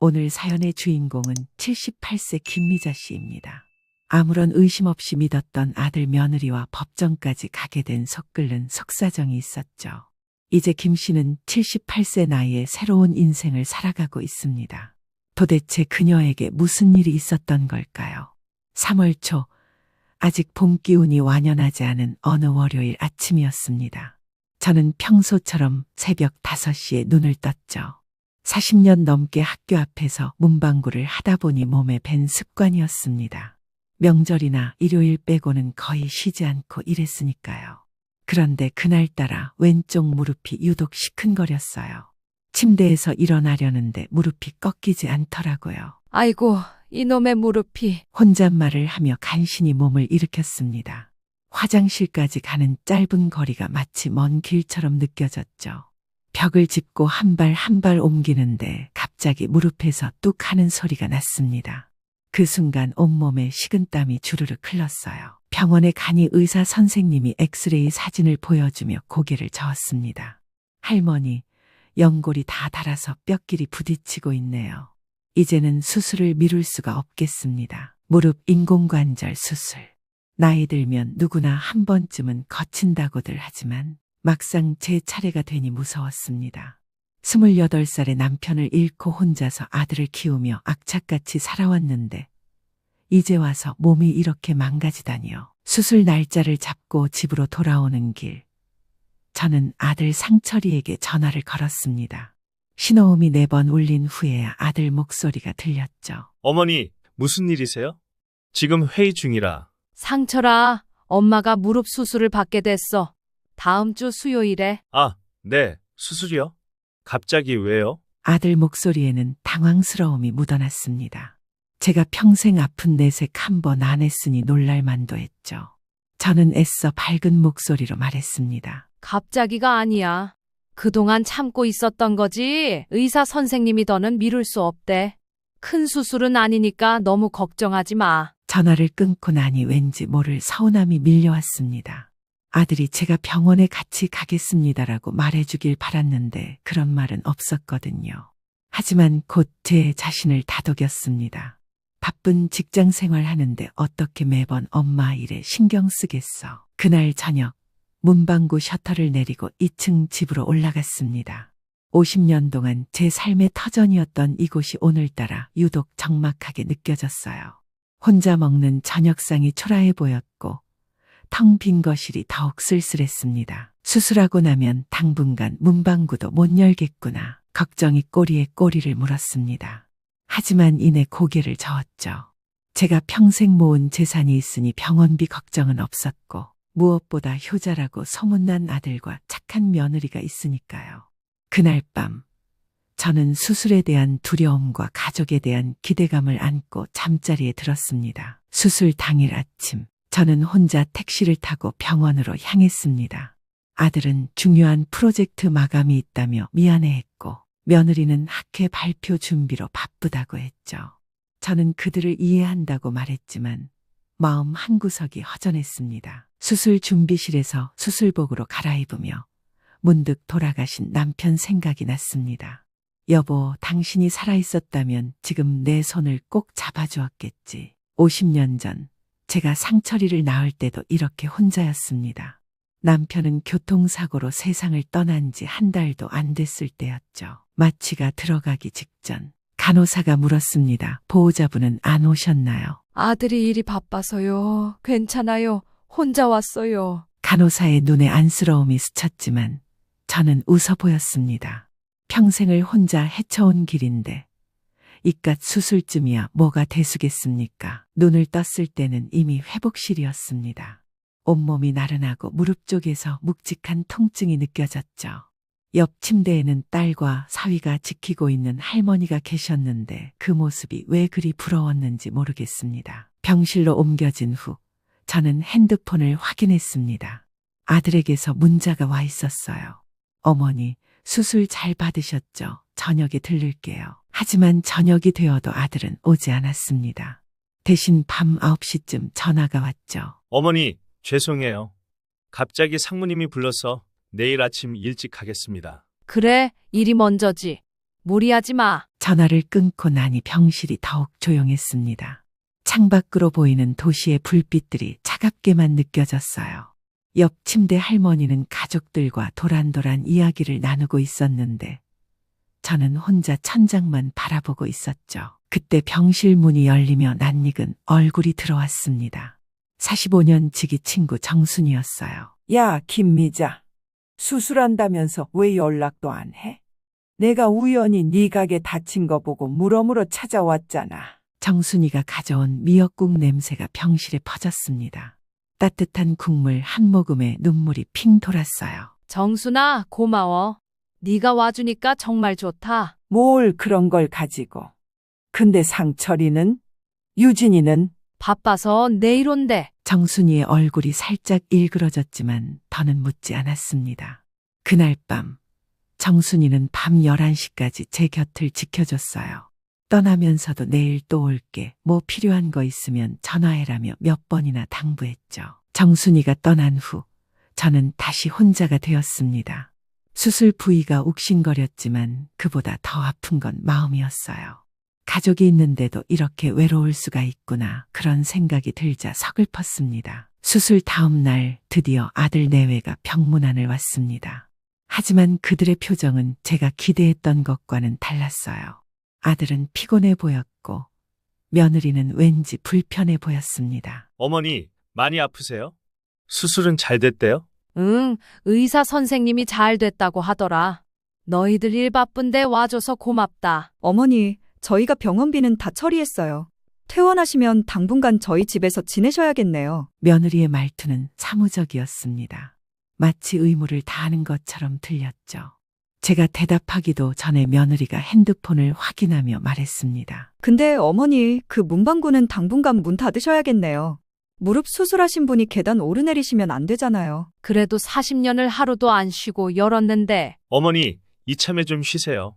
오늘 사연의 주인공은 78세 김미자 씨입니다. 아무런 의심 없이 믿었던 아들 며느리와 법정까지 가게 된 속끓는 속사정이 있었죠. 이제 김 씨는 78세 나이에 새로운 인생을 살아가고 있습니다. 도대체 그녀에게 무슨 일이 있었던 걸까요? 3월 초, 아직 봄 기운이 완연하지 않은 어느 월요일 아침이었습니다. 저는 평소처럼 새벽 5시에 눈을 떴죠. 40년 넘게 학교 앞에서 문방구를 하다 보니 몸에 밴 습관이었습니다. 명절이나 일요일 빼고는 거의 쉬지 않고 일했으니까요. 그런데 그날따라 왼쪽 무릎이 유독 시큰거렸어요. 침대에서 일어나려는데 무릎이 꺾이지 않더라고요. 아이고, 이놈의 무릎이. 혼잣말을 하며 간신히 몸을 일으켰습니다. 화장실까지 가는 짧은 거리가 마치 먼 길처럼 느껴졌죠. 벽을 짚고 한 발 한 발 옮기는데 갑자기 무릎에서 뚝 하는 소리가 났습니다. 그 순간 온몸에 식은땀이 주르륵 흘렀어요. 병원에 가니 의사 선생님이 엑스레이 사진을 보여주며 고개를 저었습니다. 할머니, 연골이 다 닳아서 뼈끼리 부딪히고 있네요. 이제는 수술을 미룰 수가 없겠습니다. 무릎 인공관절 수술. 나이 들면 누구나 한 번쯤은 거친다고들 하지만 막상 제 차례가 되니 무서웠습니다. 28살의 남편을 잃고 혼자서 아들을 키우며 악착같이 살아왔는데 이제 와서 몸이 이렇게 망가지다니요. 수술 날짜를 잡고 집으로 돌아오는 길, 저는 아들 상철이에게 전화를 걸었습니다. 신호음이 4번 울린 후에야 아들 목소리가 들렸죠. 어머니, 무슨 일이세요? 지금 회의 중이라. 상철아, 엄마가 무릎 수술을 받게 됐어. 다음 주 수요일에. 아, 네, 수술이요? 갑자기 왜요? 아들 목소리에는 당황스러움이 묻어났습니다. 제가 평생 아픈 내색 한 번 안 했으니 놀랄만도 했죠. 저는 애써 밝은 목소리로 말했습니다. 갑자기가 아니야. 그동안 참고 있었던 거지. 의사 선생님이 더는 미룰 수 없대. 큰 수술은 아니니까 너무 걱정하지 마. 전화를 끊고 나니 왠지 모를 서운함이 밀려왔습니다. 아들이 제가 병원에 같이 가겠습니다라고 말해주길 바랐는데 그런 말은 없었거든요. 하지만 곧 제 자신을 다독였습니다. 바쁜 직장 생활하는데 어떻게 매번 엄마 일에 신경 쓰겠어. 그날 저녁 문방구 셔터를 내리고 2층 집으로 올라갔습니다. 50년 동안 제 삶의 터전이었던 이곳이 오늘따라 유독 적막하게 느껴졌어요. 혼자 먹는 저녁상이 초라해 보였고 텅 빈 거실이 더욱 쓸쓸했습니다. 수술하고 나면 당분간 문방구도 못 열겠구나. 걱정이 꼬리에 꼬리를 물었습니다. 하지만 이내 고개를 저었죠. 제가 평생 모은 재산이 있으니 병원비 걱정은 없었고 무엇보다 효자라고 소문난 아들과 착한 며느리가 있으니까요. 그날 밤 저는 수술에 대한 두려움과 가족에 대한 기대감을 안고 잠자리에 들었습니다. 수술 당일 아침 저는 혼자 택시를 타고 병원으로 향했습니다. 아들은 중요한 프로젝트 마감이 있다며 미안해했고 며느리는 학회 발표 준비로 바쁘다고 했죠. 저는 그들을 이해한다고 말했지만 마음 한구석이 허전했습니다. 수술 준비실에서 수술복으로 갈아입으며 문득 돌아가신 남편 생각이 났습니다. 여보, 당신이 살아있었다면 지금 내 손을 꼭 잡아주었겠지. 50년 전 제가 상철이를 낳을 때도 이렇게 혼자였습니다. 남편은 교통사고로 세상을 떠난 지 한 달도 안 됐을 때였죠. 마취가 들어가기 직전 간호사가 물었습니다. 보호자분은 안 오셨나요? 아들이 일이 바빠서요. 괜찮아요. 혼자 왔어요. 간호사의 눈에 안쓰러움이 스쳤지만 저는 웃어 보였습니다. 평생을 혼자 헤쳐온 길인데 이깟 수술쯤이야 뭐가 대수겠습니까? 눈을 떴을 때는 이미 회복실이었습니다. 온몸이 나른하고 무릎 쪽에서 묵직한 통증이 느껴졌죠. 옆 침대에는 딸과 사위가 지키고 있는 할머니가 계셨는데 그 모습이 왜 그리 부러웠는지 모르겠습니다. 병실로 옮겨진 후 저는 핸드폰을 확인했습니다. 아들에게서 문자가 와 있었어요. 어머니, 수술 잘 받으셨죠? 저녁에 들를게요. 하지만 저녁이 되어도 아들은 오지 않았습니다. 대신 밤 9시쯤 전화가 왔죠. 어머니, 죄송해요. 갑자기 상무님이 불러서 내일 아침 일찍 가겠습니다. 그래, 일이 먼저지. 무리하지 마. 전화를 끊고 나니 병실이 더욱 조용했습니다. 창밖으로 보이는 도시의 불빛들이 차갑게만 느껴졌어요. 옆 침대 할머니는 가족들과 도란도란 이야기를 나누고 있었는데 저는 혼자 천장만 바라보고 있었죠. 그때 병실 문이 열리며 낯익은 얼굴이 들어왔습니다. 45년 지기 친구 정순이었어요. 야, 김미자. 수술한다면서 왜 연락도 안 해? 내가 우연히 네 가게 닫힌 거 보고 물어물어 찾아왔잖아. 정순이가 가져온 미역국 냄새가 병실에 퍼졌습니다. 따뜻한 국물 한 모금에 눈물이 핑 돌았어요. 정순아, 고마워. 네가 와주니까 정말 좋다. 뭘 그런 걸 가지고. 근데 상철이는? 유진이는? 바빠서 내일 온대. 정순이의 얼굴이 살짝 일그러졌지만 더는 묻지 않았습니다. 그날 밤 정순이는 밤 11시까지 제 곁을 지켜줬어요. 떠나면서도 내일 또 올게, 뭐 필요한 거 있으면 전화해라며 몇 번이나 당부했죠. 정순이가 떠난 후 저는 다시 혼자가 되었습니다. 수술 부위가 욱신거렸지만 그보다 더 아픈 건 마음이었어요. 가족이 있는데도 이렇게 외로울 수가 있구나, 그런 생각이 들자 서글펐습니다. 수술 다음 날 드디어 아들 내외가 병문안을 왔습니다. 하지만 그들의 표정은 제가 기대했던 것과는 달랐어요. 아들은 피곤해 보였고 며느리는 왠지 불편해 보였습니다. 어머니, 많이 아프세요? 수술은 잘 됐대요? 응, 의사 선생님이 잘 됐다고 하더라. 너희들 일 바쁜데 와줘서 고맙다. 어머니, 저희가 병원비는 다 처리했어요. 퇴원하시면 당분간 저희 집에서 지내셔야겠네요. 며느리의 말투는 사무적이었습니다. 마치 의무를 다하는 것처럼 들렸죠. 제가 대답하기도 전에 며느리가 핸드폰을 확인하며 말했습니다. 근데 어머니, 그 문방구는 당분간 문 닫으셔야겠네요. 무릎 수술하신 분이 계단 오르내리시면 안 되잖아요. 그래도 40년을 하루도 안 쉬고 열었는데. 어머니, 이참에 좀 쉬세요.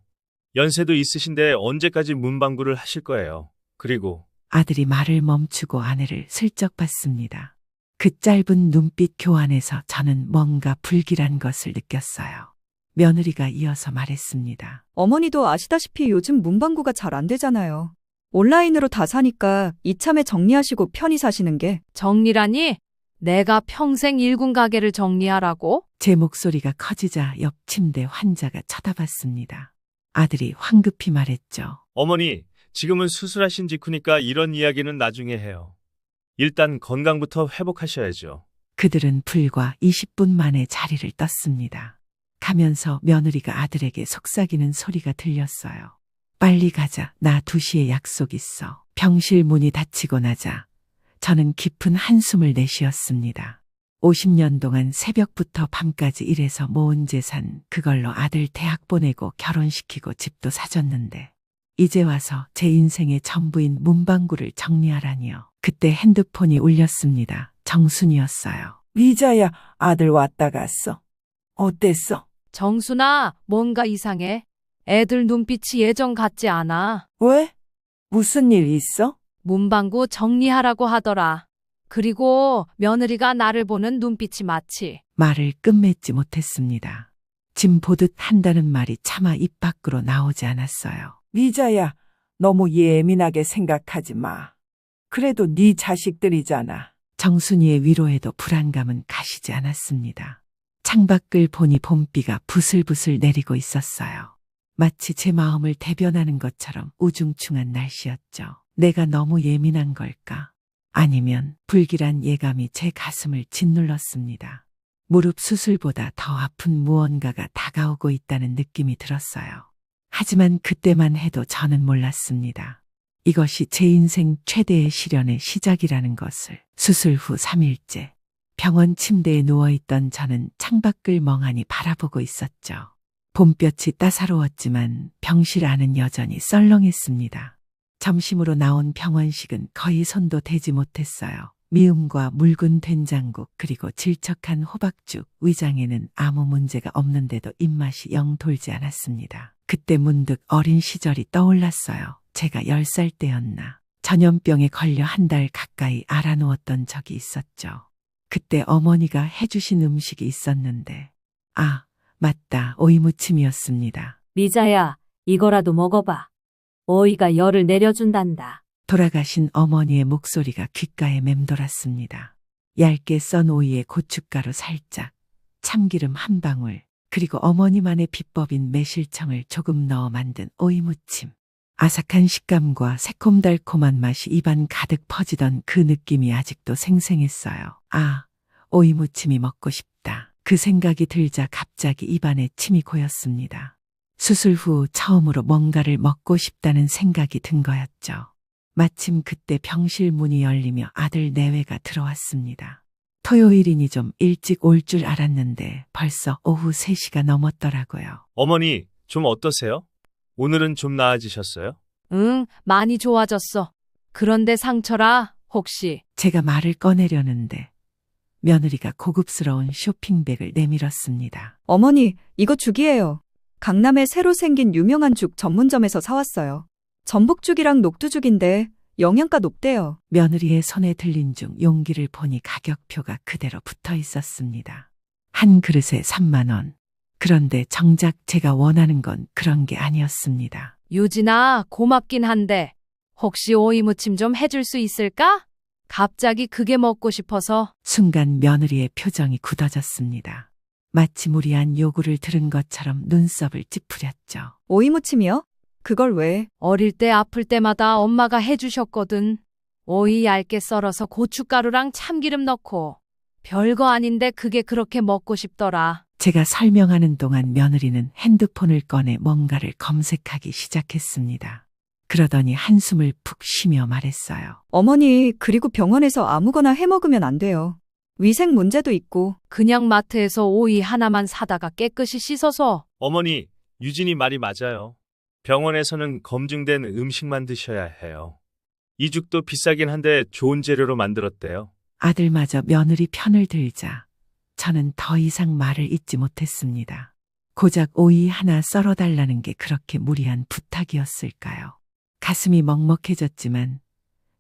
연세도 있으신데 언제까지 문방구를 하실 거예요. 그리고 아들이 말을 멈추고 아내를 슬쩍 봤습니다. 그 짧은 눈빛 교환에서 저는 뭔가 불길한 것을 느꼈어요. 며느리가 이어서 말했습니다. 어머니도 아시다시피 요즘 문방구가 잘 안 되잖아요. 온라인으로 다 사니까 이참에 정리하시고 편히 사시는 게. 정리라니? 내가 평생 일군 가게를 정리하라고? 제 목소리가 커지자 옆 침대 환자가 쳐다봤습니다. 아들이 황급히 말했죠. 어머니, 지금은 수술하신 직후니까 이런 이야기는 나중에 해요. 일단 건강부터 회복하셔야죠. 그들은 불과 20분 만에 자리를 떴습니다. 가면서 며느리가 아들에게 속삭이는 소리가 들렸어요. 빨리 가자. 나 2시에 약속 있어. 병실 문이 닫히고 나자 저는 깊은 한숨을 내쉬었습니다. 50년 동안 새벽부터 밤까지 일해서 모은 재산, 그걸로 아들 대학 보내고 결혼시키고 집도 사줬는데 이제 와서 제 인생의 전부인 문방구를 정리하라니요. 그때 핸드폰이 울렸습니다. 정순이었어요. 미자야, 아들 왔다 갔어. 어땠어? 정순아, 뭔가 이상해. 애들 눈빛이 예전 같지 않아. 왜? 무슨 일 있어? 문방구 정리하라고 하더라. 그리고 며느리가 나를 보는 눈빛이 마치. 말을 끝맺지 못했습니다. 짐 보듯 한다는 말이 차마 입 밖으로 나오지 않았어요. 미자야, 너무 예민하게 생각하지 마. 그래도 네 자식들이잖아. 정순이의 위로에도 불안감은 가시지 않았습니다. 창밖을 보니 봄비가 부슬부슬 내리고 있었어요. 마치 제 마음을 대변하는 것처럼 우중충한 날씨였죠. 내가 너무 예민한 걸까? 아니면 불길한 예감이 제 가슴을 짓눌렀습니다. 무릎 수술보다 더 아픈 무언가가 다가오고 있다는 느낌이 들었어요. 하지만 그때만 해도 저는 몰랐습니다. 이것이 제 인생 최대의 시련의 시작이라는 것을. 수술 후 3일째, 병원 침대에 누워있던 저는 창밖을 멍하니 바라보고 있었죠. 봄볕이 따사로웠지만 병실 안은 여전히 썰렁했습니다. 점심으로 나온 병원식은 거의 손도 대지 못했어요. 미음과 묽은 된장국, 그리고 질척한 호박죽, 위장에는 아무 문제가 없는데도 입맛이 영 돌지 않았습니다. 그때 문득 어린 시절이 떠올랐어요. 제가 10살 때였나. 전염병에 걸려 한 달 가까이 알아누웠던 적이 있었죠. 그때 어머니가 해주신 음식이 있었는데, 아, 맞다, 오이무침이었습니다. 미자야, 이거라도 먹어봐. 어이가 열을 내려준단다. 돌아가신 어머니의 목소리가 귓가에 맴돌았습니다. 얇게 썬 오이에 고춧가루 살짝, 참기름 한 방울, 그리고 어머니만의 비법인 매실청을 조금 넣어 만든 오이무침. 아삭한 식감과 새콤달콤한 맛이 입안 가득 퍼지던 그 느낌이 아직도 생생했어요. 아, 오이무침이 먹고 싶다. 그 생각이 들자 갑자기 입안에 침이 고였습니다. 수술 후 처음으로 뭔가를 먹고 싶다는 생각이 든 거였죠. 마침 그때 병실 문이 열리며 아들 내외가 들어왔습니다. 토요일이니 좀 일찍 올 줄 알았는데 벌써 오후 3시가 넘었더라고요. 어머니, 좀 어떠세요? 오늘은 좀 나아지셨어요? 응, 많이 좋아졌어. 그런데 상철아, 혹시 제가 말을 꺼내려는데 며느리가 고급스러운 쇼핑백을 내밀었습니다. 어머니, 이거 죽이에요. 강남에 새로 생긴 유명한 죽 전문점에서 사왔어요. 전복죽이랑 녹두죽인데 영양가 높대요. 며느리의 손에 들린 중 용기를 보니 가격표가 그대로 붙어 있었습니다. 한 그릇에 3만 원. 그런데 정작 제가 원하는 건 그런 게 아니었습니다. 유진아, 고맙긴 한데 혹시 오이무침 좀 해줄 수 있을까? 갑자기 그게 먹고 싶어서. 순간 며느리의 표정이 굳어졌습니다. 마치 무리한 요구를 들은 것처럼 눈썹을 찌푸렸죠. 오이무침이요? 그걸 왜? 어릴 때 아플 때마다 엄마가 해주셨거든. 오이 얇게 썰어서 고춧가루랑 참기름 넣고. 별거 아닌데 그게 그렇게 먹고 싶더라. 제가 설명하는 동안 며느리는 핸드폰을 꺼내 뭔가를 검색하기 시작했습니다. 그러더니 한숨을 푹 쉬며 말했어요. 어머니, 그리고 병원에서 아무거나 해 먹으면 안 돼요. 위생 문제도 있고. 그냥 마트에서 오이 하나만 사다가 깨끗이 씻어서. 어머니, 유진이 말이 맞아요. 병원에서는 검증된 음식만 드셔야 해요. 이 죽도 비싸긴 한데 좋은 재료로 만들었대요. 아들마저 며느리 편을 들자 저는 더 이상 말을 잇지 못했습니다. 고작 오이 하나 썰어달라는 게 그렇게 무리한 부탁이었을까요? 가슴이 먹먹해졌지만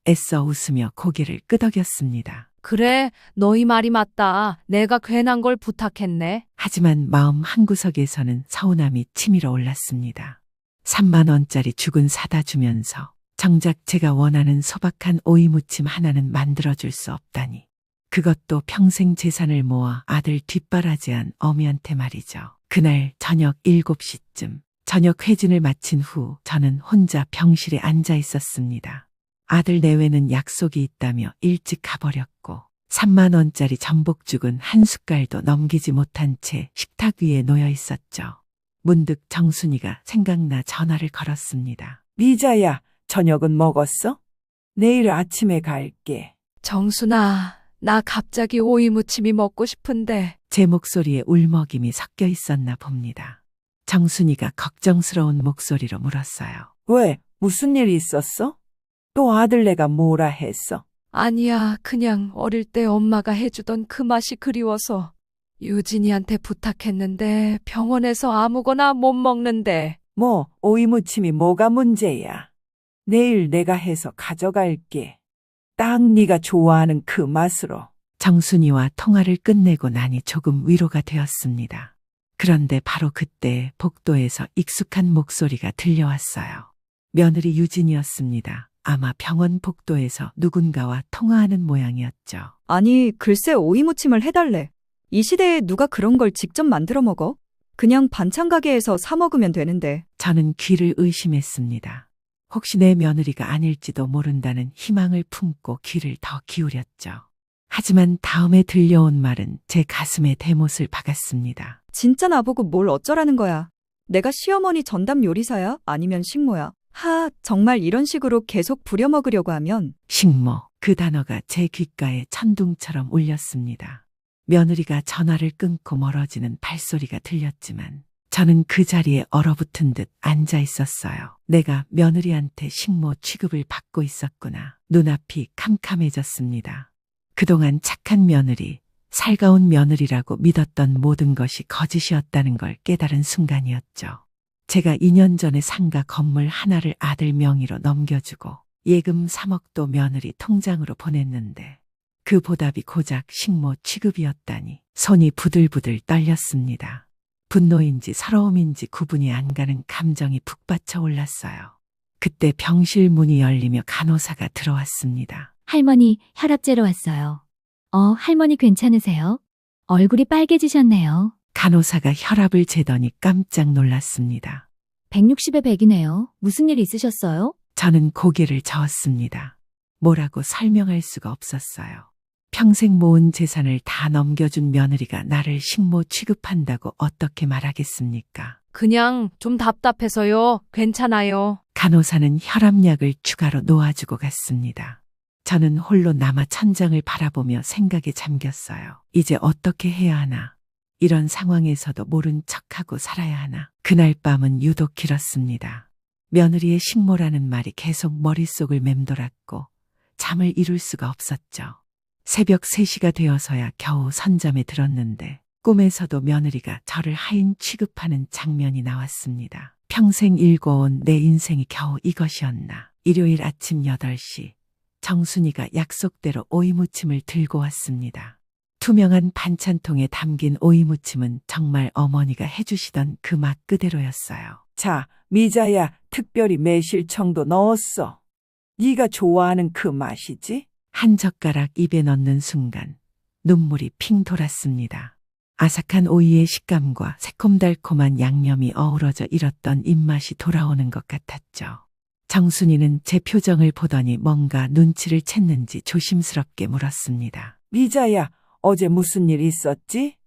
애써 웃으며 고개를 끄덕였습니다. 그래, 너희 말이 맞다. 내가 괜한 걸 부탁했네. 하지만 마음 한구석에서는 서운함이 치밀어 올랐습니다. 3만 원짜리 죽은 사다 주면서 정작 제가 원하는 소박한 오이무침 하나는 만들어줄 수 없다니. 그것도 평생 재산을 모아 아들 뒷바라지한 어미한테 말이죠. 그날 저녁 7시쯤 저녁 회진을 마친 후 저는 혼자 병실에 앉아 있었습니다. 아들 내외는 약속이 있다며 일찍 가버렸고 3만 원짜리 전복죽은 한 숟갈도 넘기지 못한 채 식탁 위에 놓여 있었죠. 문득 정순이가 생각나 전화를 걸었습니다. 미자야, 저녁은 먹었어? 내일 아침에 갈게. 정순아, 나 갑자기 오이무침이 먹고 싶은데. 제 목소리에 울먹임이 섞여 있었나 봅니다. 정순이가 걱정스러운 목소리로 물었어요. 왜? 무슨 일 있었어? 또 아들내가 뭐라 했어? 아니야, 그냥 어릴 때 엄마가 해주던 그 맛이 그리워서. 유진이한테 부탁했는데 병원에서 아무거나 못 먹는데. 뭐, 오이무침이 뭐가 문제야? 내일 내가 해서 가져갈게. 딱 네가 좋아하는 그 맛으로. 정순이와 통화를 끝내고 나니 조금 위로가 되었습니다. 그런데 바로 그때 복도에서 익숙한 목소리가 들려왔어요. 며느리 유진이었습니다. 아마 병원 복도에서 누군가와 통화하는 모양이었죠. 아니, 글쎄 오이무침을 해달래. 이 시대에 누가 그런 걸 직접 만들어 먹어? 그냥 반찬 가게에서 사 먹으면 되는데. 저는 귀를 의심했습니다. 혹시 내 며느리가 아닐지도 모른다는 희망을 품고 귀를 더 기울였죠. 하지만 다음에 들려온 말은 제 가슴에 대못을 박았습니다. 진짜 나보고 뭘 어쩌라는 거야. 내가 시어머니 전담 요리사야? 아니면 식모야? 정말 이런 식으로 계속 부려먹으려고 하면. 식모, 그 단어가 제 귓가에 천둥처럼 울렸습니다. 며느리가 전화를 끊고 멀어지는 발소리가 들렸지만 저는 그 자리에 얼어붙은 듯 앉아 있었어요. 내가 며느리한테 식모 취급을 받고 있었구나. 눈앞이 캄캄해졌습니다. 그동안 착한 며느리, 살가운 며느리라고 믿었던 모든 것이 거짓이었다는 걸 깨달은 순간이었죠. 제가 2년 전에 상가 건물 하나를 아들 명의로 넘겨주고 예금 3억도 며느리 통장으로 보냈는데 그 보답이 고작 식모 취급이었다니 손이 부들부들 떨렸습니다. 분노인지 서러움인지 구분이 안 가는 감정이 북받쳐 올랐어요. 그때 병실 문이 열리며 간호사가 들어왔습니다. 할머니, 혈압 재러 왔어요. 할머니 괜찮으세요? 얼굴이 빨개지셨네요. 간호사가 혈압을 재더니 깜짝 놀랐습니다. 160에 100이네요. 무슨 일 있으셨어요? 저는 고개를 저었습니다. 뭐라고 설명할 수가 없었어요. 평생 모은 재산을 다 넘겨준 며느리가 나를 식모 취급한다고 어떻게 말하겠습니까? 그냥 좀 답답해서요. 괜찮아요. 간호사는 혈압약을 추가로 놓아주고 갔습니다. 저는 홀로 남아 천장을 바라보며 생각에 잠겼어요. 이제 어떻게 해야 하나? 이런 상황에서도 모른 척하고 살아야 하나? 그날 밤은 유독 길었습니다. 며느리의 식모라는 말이 계속 머릿속을 맴돌았고 잠을 이룰 수가 없었죠. 새벽 3시가 되어서야 겨우 선잠에 들었는데 꿈에서도 며느리가 저를 하인 취급하는 장면이 나왔습니다. 평생 일궈온 내 인생이 겨우 이것이었나. 일요일 아침 8시 정순이가 약속대로 오이무침을 들고 왔습니다. 투명한 반찬통에 담긴 오이무침은 정말 어머니가 해주시던 그 맛 그대로였어요. 자, 미자야, 특별히 매실청도 넣었어. 네가 좋아하는 그 맛이지? 한 젓가락 입에 넣는 순간 눈물이 핑 돌았습니다. 아삭한 오이의 식감과 새콤달콤한 양념이 어우러져 일었던 입맛이 돌아오는 것 같았죠. 정순이는 제 표정을 보더니 뭔가 눈치를 챘는지 조심스럽게 물었습니다. 미자야, 어제 무슨 일 있었지?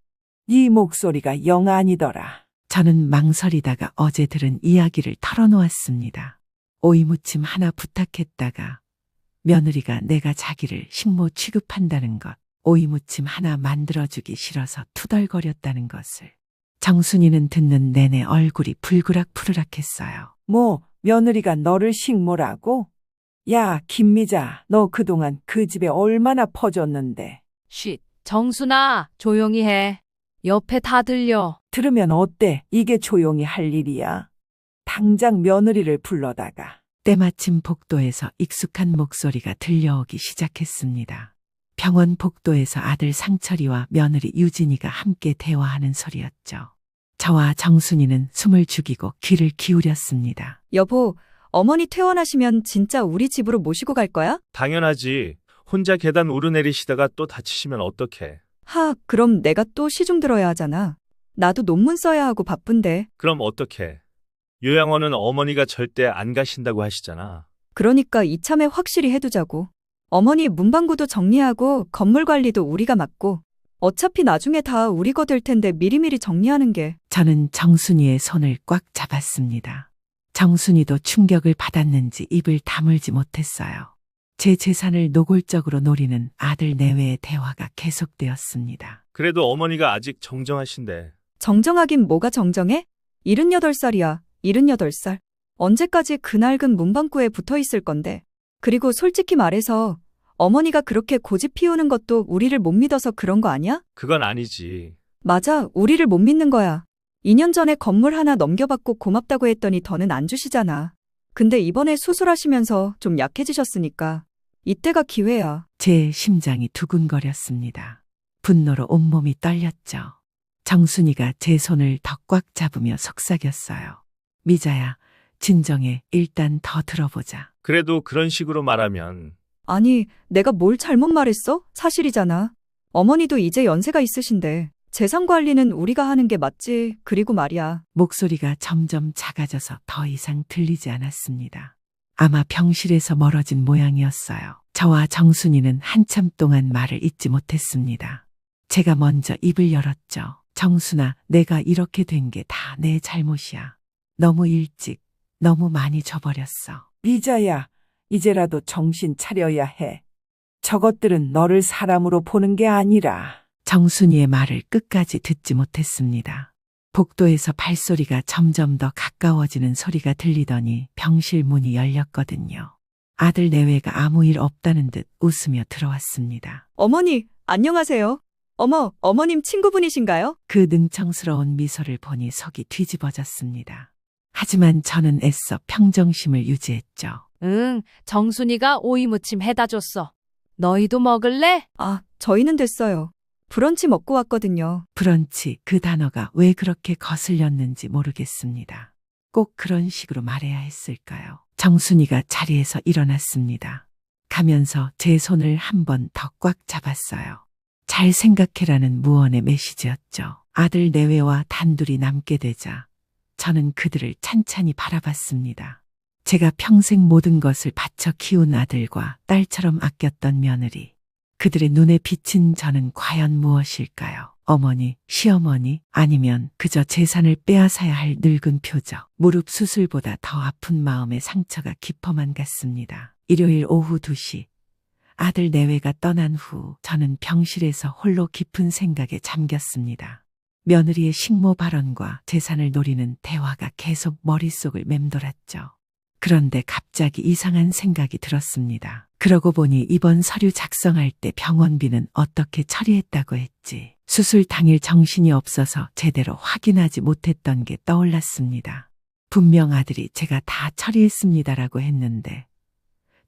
네 목소리가 영 아니더라. 저는 망설이다가 어제 들은 이야기를 털어놓았습니다. 오이무침 하나 부탁했다가 며느리가 내가 자기를 식모 취급한다는 것, 오이무침 하나 만들어주기 싫어서 투덜거렸다는 것을. 정순이는 듣는 내내 얼굴이 불그락푸르락했어요. 뭐, 며느리가 너를 식모라고? 야, 김미자, 너 그동안 그 집에 얼마나 퍼졌는데. 쉿. 정순아, 조용히 해. 옆에 다 들려. 들으면 어때? 이게 조용히 할 일이야. 당장 며느리를 불러다가. 때마침 복도에서 익숙한 목소리가 들려오기 시작했습니다. 병원 복도에서 아들 상철이와 며느리 유진이가 함께 대화하는 소리였죠. 저와 정순이는 숨을 죽이고 귀를 기울였습니다. 여보, 어머니 퇴원하시면 진짜 우리 집으로 모시고 갈 거야? 당연하지. 혼자 계단 오르내리시다가 또 다치시면 어떡해. 그럼 내가 또 시중 들어야 하잖아. 나도 논문 써야 하고 바쁜데. 그럼 어떡해. 요양원은 어머니가 절대 안 가신다고 하시잖아. 그러니까 이참에 확실히 해두자고. 어머니 문방구도 정리하고 건물 관리도 우리가 맡고. 어차피 나중에 다 우리 거 될 텐데 미리미리 정리하는 게. 저는 정순이의 손을 꽉 잡았습니다. 정순이도 충격을 받았는지 입을 다물지 못했어요. 제 재산을 노골적으로 노리는 아들 내외의 대화가 계속되었습니다. 그래도 어머니가 아직 정정하신데. 정정하긴 뭐가 정정해? 78살이야. 78살. 언제까지 그 낡은 문방구에 붙어 있을 건데. 그리고 솔직히 말해서 어머니가 그렇게 고집 피우는 것도 우리를 못 믿어서 그런 거 아니야? 그건 아니지. 맞아, 우리를 못 믿는 거야. 2년 전에 건물 하나 넘겨받고 고맙다고 했더니 더는 안 주시잖아. 근데 이번에 수술하시면서 좀 약해지셨으니까 이때가 기회야. 제 심장이 두근거렸습니다. 분노로 온몸이 떨렸죠. 정순이가 제 손을 더 꽉 잡으며 속삭였어요. 미자야, 진정해. 일단 더 들어보자. 그래도 그런 식으로 말하면. 아니, 내가 뭘 잘못 말했어? 사실이잖아. 어머니도 이제 연세가 있으신데 재산 관리는 우리가 하는 게 맞지. 그리고 말이야. 목소리가 점점 작아져서 더 이상 들리지 않았습니다. 아마 병실에서 멀어진 모양이었어요. 저와 정순이는 한참 동안 말을 잇지 못했습니다. 제가 먼저 입을 열었죠. 정순아, 내가 이렇게 된 게 다 내 잘못이야. 너무 일찍, 너무 많이 져버렸어. 미자야, 이제라도 정신 차려야 해. 저것들은 너를 사람으로 보는 게 아니라. 정순이의 말을 끝까지 듣지 못했습니다. 복도에서 발소리가 점점 더 가까워지는 소리가 들리더니 병실 문이 열렸거든요. 아들 내외가 아무 일 없다는 듯 웃으며 들어왔습니다. 어머니, 안녕하세요. 어머, 어머님 친구분이신가요? 그 능청스러운 미소를 보니 속이 뒤집어졌습니다. 하지만 저는 애써 평정심을 유지했죠. 응, 정순이가 오이무침 해다 줬어. 너희도 먹을래? 저희는 됐어요. 브런치 먹고 왔거든요. 브런치, 그 단어가 왜 그렇게 거슬렸는지 모르겠습니다. 꼭 그런 식으로 말해야 했을까요? 정순이가 자리에서 일어났습니다. 가면서 제 손을 한 번 더 꽉 잡았어요. 잘 생각해라는 무언의 메시지였죠. 아들 내외와 단둘이 남게 되자 저는 그들을 찬찬히 바라봤습니다. 제가 평생 모든 것을 바쳐 키운 아들과 딸처럼 아꼈던 며느리. 그들의 눈에 비친 저는 과연 무엇일까요? 어머니, 시어머니, 아니면 그저 재산을 빼앗아야 할 늙은 표적. 무릎 수술보다 더 아픈 마음의 상처가 깊어만 갔습니다. 일요일 오후 2시. 아들 내외가 떠난 후 저는 병실에서 홀로 깊은 생각에 잠겼습니다. 며느리의 식모 발언과 재산을 노리는 대화가 계속 머릿속을 맴돌았죠. 그런데 갑자기 이상한 생각이 들었습니다. 그러고 보니 이번 서류 작성할 때 병원비는 어떻게 처리했다고 했지. 수술 당일 정신이 없어서 제대로 확인하지 못했던 게 떠올랐습니다. 분명 아들이 제가 다 처리했습니다라고 했는데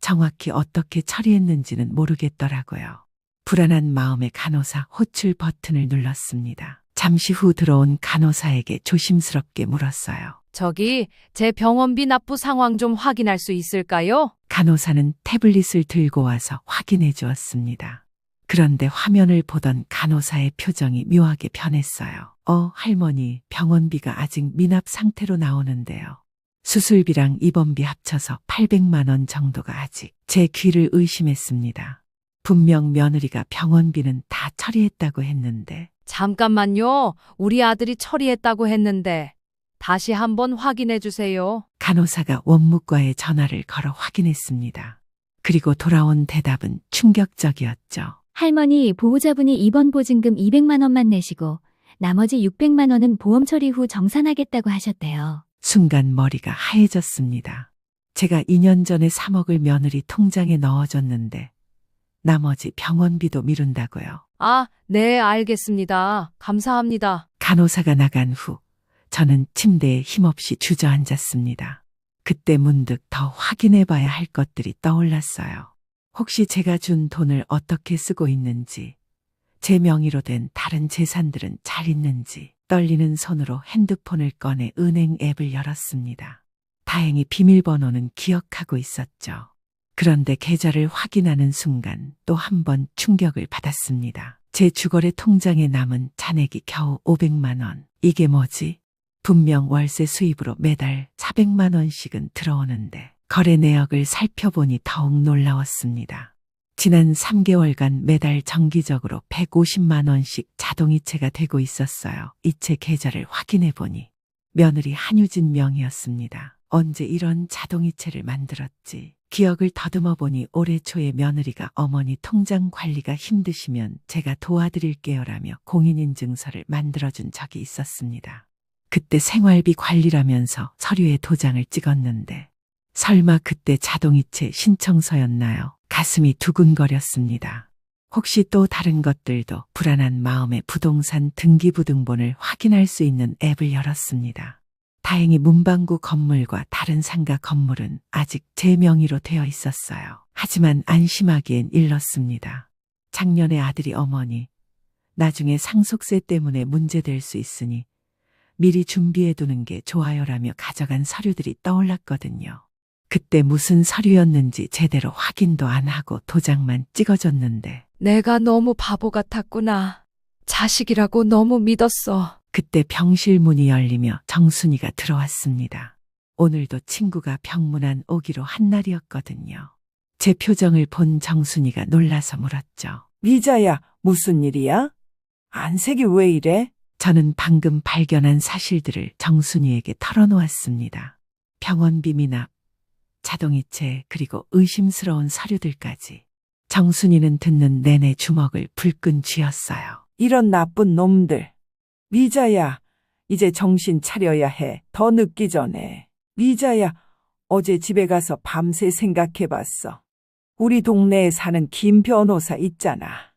정확히 어떻게 처리했는지는 모르겠더라고요. 불안한 마음에 간호사 호출 버튼을 눌렀습니다. 잠시 후 들어온 간호사에게 조심스럽게 물었어요. 저기, 제 병원비 납부 상황 좀 확인할 수 있을까요? 간호사는 태블릿을 들고 와서 확인해 주었습니다. 그런데 화면을 보던 간호사의 표정이 묘하게 변했어요. 할머니, 병원비가 아직 미납 상태로 나오는데요. 수술비랑 입원비 합쳐서 800만 원 정도가 아직. 제 귀를 의심했습니다. 분명 며느리가 병원비는 다 처리했다고 했는데. 잠깐만요. 우리 아들이 처리했다고 했는데. 다시 한번 확인해 주세요. 간호사가 원무과에 전화를 걸어 확인했습니다. 그리고 돌아온 대답은 충격적이었죠. 할머니, 보호자분이 입원 보증금 200만 원만 내시고 나머지 600만 원은 보험 처리 후 정산하겠다고 하셨대요. 순간 머리가 하얘졌습니다. 제가 2년 전에 3억을 며느리 통장에 넣어줬는데 나머지 병원비도 미룬다고요. 아, 네, 알겠습니다. 감사합니다. 간호사가 나간 후 저는 침대에 힘없이 주저앉았습니다. 그때 문득 더 확인해봐야 할 것들이 떠올랐어요. 혹시 제가 준 돈을 어떻게 쓰고 있는지, 제 명의로 된 다른 재산들은 잘 있는지. 떨리는 손으로 핸드폰을 꺼내 은행 앱을 열었습니다. 다행히 비밀번호는 기억하고 있었죠. 그런데 계좌를 확인하는 순간 또 한 번 충격을 받았습니다. 제 주거래 통장에 남은 잔액이 겨우 500만 원. 이게 뭐지? 분명 월세 수입으로 매달 400만 원씩은 들어오는데 거래 내역을 살펴보니 더욱 놀라웠습니다. 지난 3개월간 매달 정기적으로 150만 원씩 자동이체가 되고 있었어요. 이체 계좌를 확인해보니 며느리 한유진 명의였습니다. 언제 이런 자동이체를 만들었지? 기억을 더듬어보니 올해 초에 며느리가 어머니 통장 관리가 힘드시면 제가 도와드릴게요라며 공인인증서를 만들어준 적이 있었습니다. 그때 생활비 관리라면서 서류에 도장을 찍었는데 설마 그때 자동이체 신청서였나요? 가슴이 두근거렸습니다. 혹시 또 다른 것들도 불안한 마음에 부동산 등기부등본을 확인할 수 있는 앱을 열었습니다. 다행히 문방구 건물과 다른 상가 건물은 아직 제 명의로 되어 있었어요. 하지만 안심하기엔 일렀습니다. 작년에 아들이 어머니, 나중에 상속세 때문에 문제될 수 있으니 미리 준비해두는 게 좋아요라며 가져간 서류들이 떠올랐거든요. 그때 무슨 서류였는지 제대로 확인도 안 하고 도장만 찍어줬는데 내가 너무 바보 같았구나. 자식이라고 너무 믿었어. 그때 병실 문이 열리며 정순이가 들어왔습니다. 오늘도 친구가 병문안 오기로 한 날이었거든요. 제 표정을 본 정순이가 놀라서 물었죠. 미자야, 무슨 일이야? 안색이 왜 이래? 저는 방금 발견한 사실들을 정순이에게 털어놓았습니다. 병원비 미납, 자동이체, 그리고 의심스러운 서류들까지. 정순이는 듣는 내내 주먹을 불끈 쥐었어요. 이런 나쁜 놈들. 미자야, 이제 정신 차려야 해. 더 늦기 전에. 미자야, 어제 집에 가서 밤새 생각해봤어. 우리 동네에 사는 김 변호사 있잖아.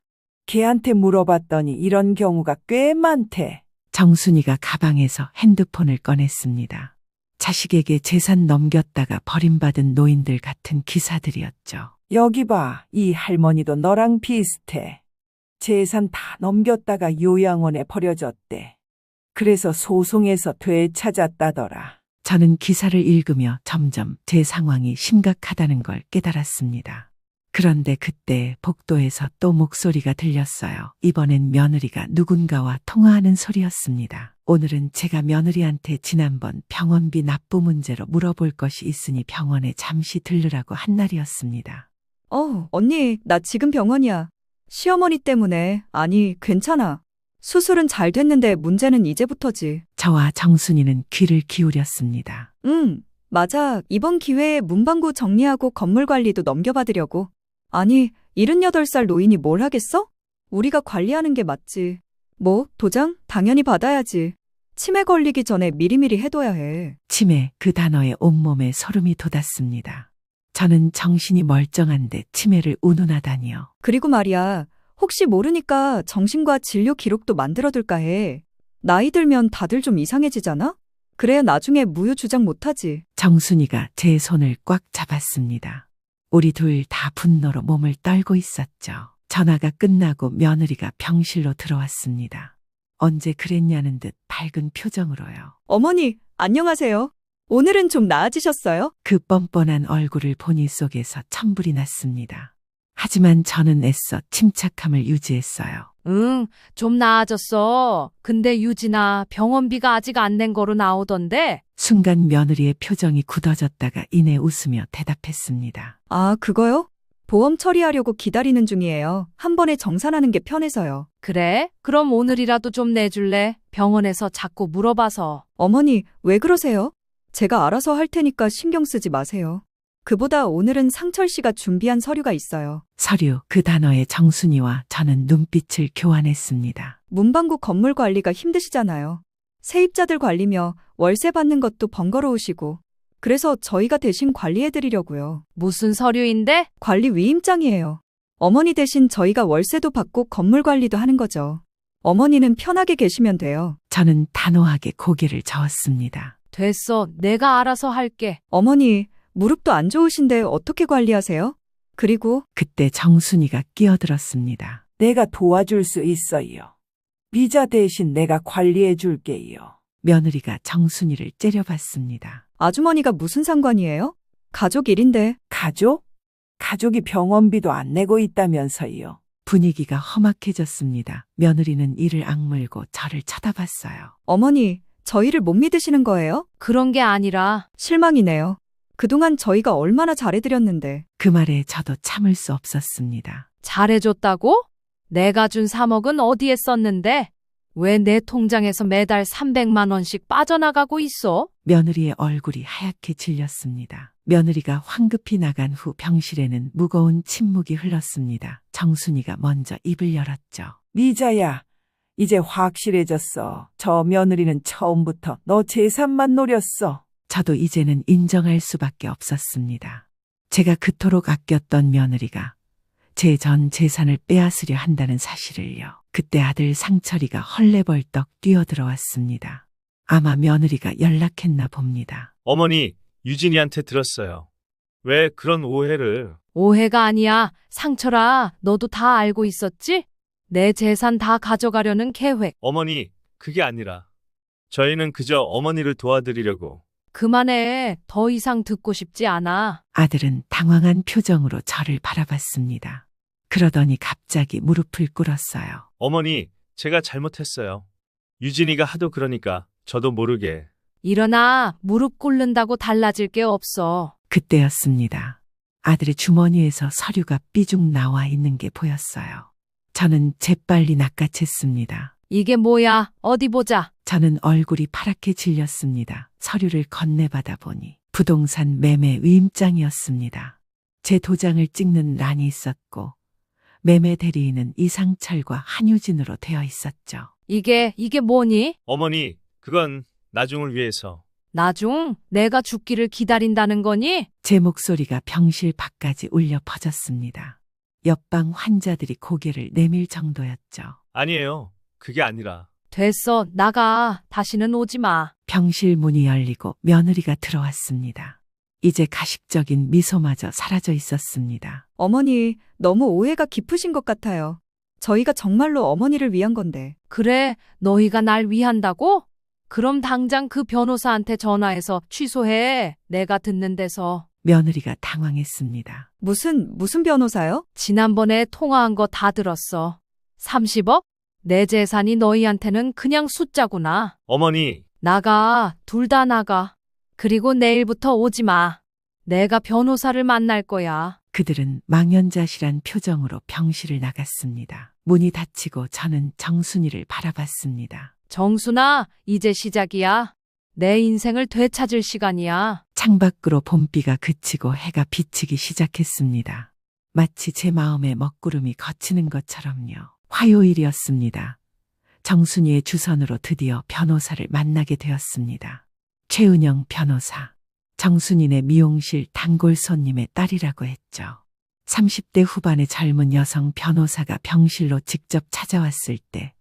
걔한테 물어봤더니 이런 경우가 꽤 많대. 정순이가 가방에서 핸드폰을 꺼냈습니다. 자식에게 재산 넘겼다가 버림받은 노인들 같은 기사들이었죠. 여기 봐, 이 할머니도 너랑 비슷해. 재산 다 넘겼다가 요양원에 버려졌대. 그래서 소송에서 되찾았다더라. 저는 기사를 읽으며 점점 제 상황이 심각하다는 걸 깨달았습니다. 그런데 그때 복도에서 또 목소리가 들렸어요. 이번엔 며느리가 누군가와 통화하는 소리였습니다. 오늘은 제가 며느리한테 지난번 병원비 납부 문제로 물어볼 것이 있으니 병원에 잠시 들르라고 한 날이었습니다. 언니, 나 지금 병원이야. 시어머니 때문에. 아니, 괜찮아. 수술은 잘 됐는데 문제는 이제부터지. 저와 정순이는 귀를 기울였습니다. 맞아. 이번 기회에 문방구 정리하고 건물 관리도 넘겨받으려고. 아니, 78살 노인이 뭘 하겠어? 우리가 관리하는 게 맞지. 뭐, 도장? 당연히 받아야지. 치매 걸리기 전에 미리미리 해둬야 해. 치매, 그 단어에 온몸에 소름이 돋았습니다. 저는 정신이 멀쩡한데 치매를 운운하다니요. 그리고 말이야, 혹시 모르니까 정신과 진료 기록도 만들어둘까 해. 나이 들면 다들 좀 이상해지잖아? 그래야 나중에 무효 주장 못하지. 정순이가 제 손을 꽉 잡았습니다. 우리 둘 다 분노로 몸을 떨고 있었죠. 전화가 끝나고 며느리가 병실로 들어왔습니다. 언제 그랬냐는 듯 밝은 표정으로요. 어머니, 안녕하세요. 오늘은 좀 나아지셨어요? 그 뻔뻔한 얼굴을 보니 속에서 천불이 났습니다. 하지만 저는 애써 침착함을 유지했어요. 응, 좀 나아졌어. 근데 유진아, 병원비가 아직 안 낸 거로 나오던데? 순간 며느리의 표정이 굳어졌다가 이내 웃으며 대답했습니다. 아, 그거요? 보험 처리하려고 기다리는 중이에요. 한 번에 정산하는 게 편해서요. 그래? 그럼 오늘이라도 좀 내줄래? 병원에서 자꾸 물어봐서. 어머니, 왜 그러세요? 제가 알아서 할 테니까 신경 쓰지 마세요. 그보다 오늘은 상철 씨가 준비한 서류가 있어요. 서류, 그 단어에 정순이와 저는 눈빛을 교환했습니다. 문방구 건물 관리가 힘드시잖아요. 세입자들 관리며 월세 받는 것도 번거로우시고. 그래서 저희가 대신 관리해드리려고요. 무슨 서류인데? 관리 위임장이에요. 어머니 대신 저희가 월세도 받고 건물 관리도 하는 거죠. 어머니는 편하게 계시면 돼요. 저는 단호하게 고개를 저었습니다. 됐어. 내가 알아서 할게. 어머니, 무릎도 안 좋으신데 어떻게 관리하세요? 그리고 그때 정순이가 끼어들었습니다. 내가 도와줄 수 있어요. 미자 대신 내가 관리해 줄게요. 며느리가 정순이를 째려봤습니다. 아주머니가 무슨 상관이에요? 가족 일인데. 가족? 가족이 병원비도 안 내고 있다면서요. 분위기가 험악해졌습니다. 며느리는 이를 악물고 저를 쳐다봤어요. 어머니, 저희를 못 믿으시는 거예요? 그런 게 아니라 실망이네요. 그동안 저희가 얼마나 잘해드렸는데. 그 말에 저도 참을 수 없었습니다. 잘해줬다고? 내가 준 3억은 어디에 썼는데? 왜 내 통장에서 매달 300만 원씩 빠져나가고 있어? 며느리의 얼굴이 하얗게 질렸습니다. 며느리가 황급히 나간 후 병실에는 무거운 침묵이 흘렀습니다. 정순이가 먼저 입을 열었죠. 미자야, 이제 확실해졌어. 저 며느리는 처음부터 너 재산만 노렸어. 저도 이제는 인정할 수밖에 없었습니다. 제가 그토록 아꼈던 며느리가 제 전 재산을 빼앗으려 한다는 사실을요. 그때 아들 상철이가 헐레벌떡 뛰어들어왔습니다. 아마 며느리가 연락했나 봅니다. 어머니, 유진이한테 들었어요. 왜 그런 오해를? 오해가 아니야. 상철아, 너도 다 알고 있었지? 내 재산 다 가져가려는 계획. 어머니, 그게 아니라 저희는 그저 어머니를 도와드리려고. 그만해. 더 이상 듣고 싶지 않아. 아들은 당황한 표정으로 저를 바라봤습니다. 그러더니 갑자기 무릎을 꿇었어요. 어머니, 제가 잘못했어요. 유진이가 하도 그러니까 저도 모르게. 일어나. 무릎 꿇는다고 달라질 게 없어. 그때였습니다. 아들의 주머니에서 서류가 삐죽 나와 있는 게 보였어요. 저는 재빨리 낚아챘습니다. 이게 뭐야? 어디 보자. 저는 얼굴이 파랗게 질렸습니다. 서류를 건네받아 보니 부동산 매매 위임장이었습니다. 제 도장을 찍는 란이 있었고 매매 대리인은 이상철과 한유진으로 되어 있었죠. 이게 뭐니? 어머니, 그건 나중을 위해서. 나중? 내가 죽기를 기다린다는 거니? 제 목소리가 병실 밖까지 울려 퍼졌습니다. 옆방 환자들이 고개를 내밀 정도였죠. 아니에요. 그게 아니라. 됐어. 나가. 다시는 오지 마. 병실 문이 열리고 며느리가 들어왔습니다. 이제 가식적인 미소마저 사라져 있었습니다. 어머니, 너무 오해가 깊으신 것 같아요. 저희가 정말로 어머니를 위한 건데. 그래, 너희가 날 위한다고? 그럼 당장 그 변호사한테 전화해서 취소해. 내가 듣는 데서. 며느리가 당황했습니다. 무슨 변호사요? 지난번에 통화한 거 다 들었어. 30억? 내 재산이 너희한테는 그냥 숫자구나. 어머니, 나가. 둘 다 나가. 그리고 내일부터 오지 마. 내가 변호사를 만날 거야. 그들은 망연자실한 표정으로 병실을 나갔습니다. 문이 닫히고 저는 정순이를 바라봤습니다. 정순아, 이제 시작이야. 내 인생을 되찾을 시간이야. 창밖으로 봄비가 그치고 해가 비치기 시작했습니다. 마치 제 마음에 먹구름이 걷히는 것처럼요. 화요일이었습니다. 정순이의 주선으로 드디어 변호사를 만나게 되었습니다. 최은영 변호사. 정순이네 미용실 단골 손님의 딸이라고 했죠. 30대 후반의 젊은 여성 변호사가 병실로 직접 찾아왔을 때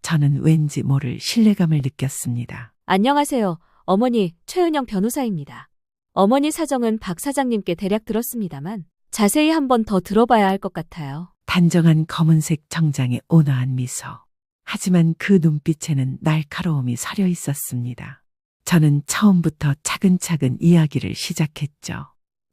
저는 왠지 모를 신뢰감을 느꼈습니다. 안녕하세요. 어머니 최은영 변호사입니다. 어머니 사정은 박 사장님께 대략 들었습니다만 자세히 한번 더 들어봐야 할 것 같아요. 단정한 검은색 정장에 온화한 미소. 하지만 그 눈빛에는 날카로움이 서려 있었습니다. 저는 처음부터 차근차근 이야기를 시작했죠.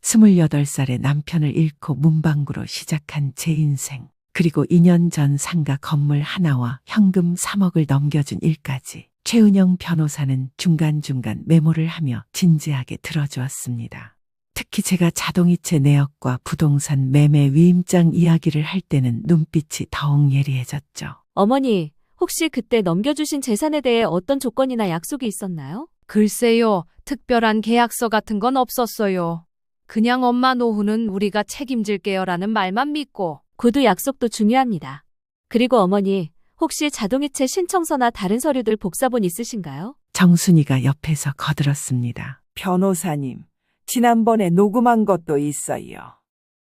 28살의 남편을 잃고 문방구로 시작한 제 인생. 그리고 2년 전 상가 건물 하나와 현금 3억을 넘겨준 일까지. 최은영 변호사는 중간중간 메모를 하며 진지하게 들어주었습니다. 특히 제가 자동이체 내역과 부동산 매매 위임장 이야기를 할 때는 눈빛이 더욱 예리해졌죠. 어머니, 혹시 그때 넘겨주신 재산에 대해 어떤 조건이나 약속이 있었나요? 글쎄요, 특별한 계약서 같은 건 없었어요. 그냥 엄마 노후는 우리가 책임질게요라는 말만 믿고. 구두 약속도 중요합니다. 그리고 어머니, 혹시 자동이체 신청서나 다른 서류들 복사본 있으신가요? 정순이가 옆에서 거들었습니다. 변호사님, 지난번에 녹음한 것도 있어요.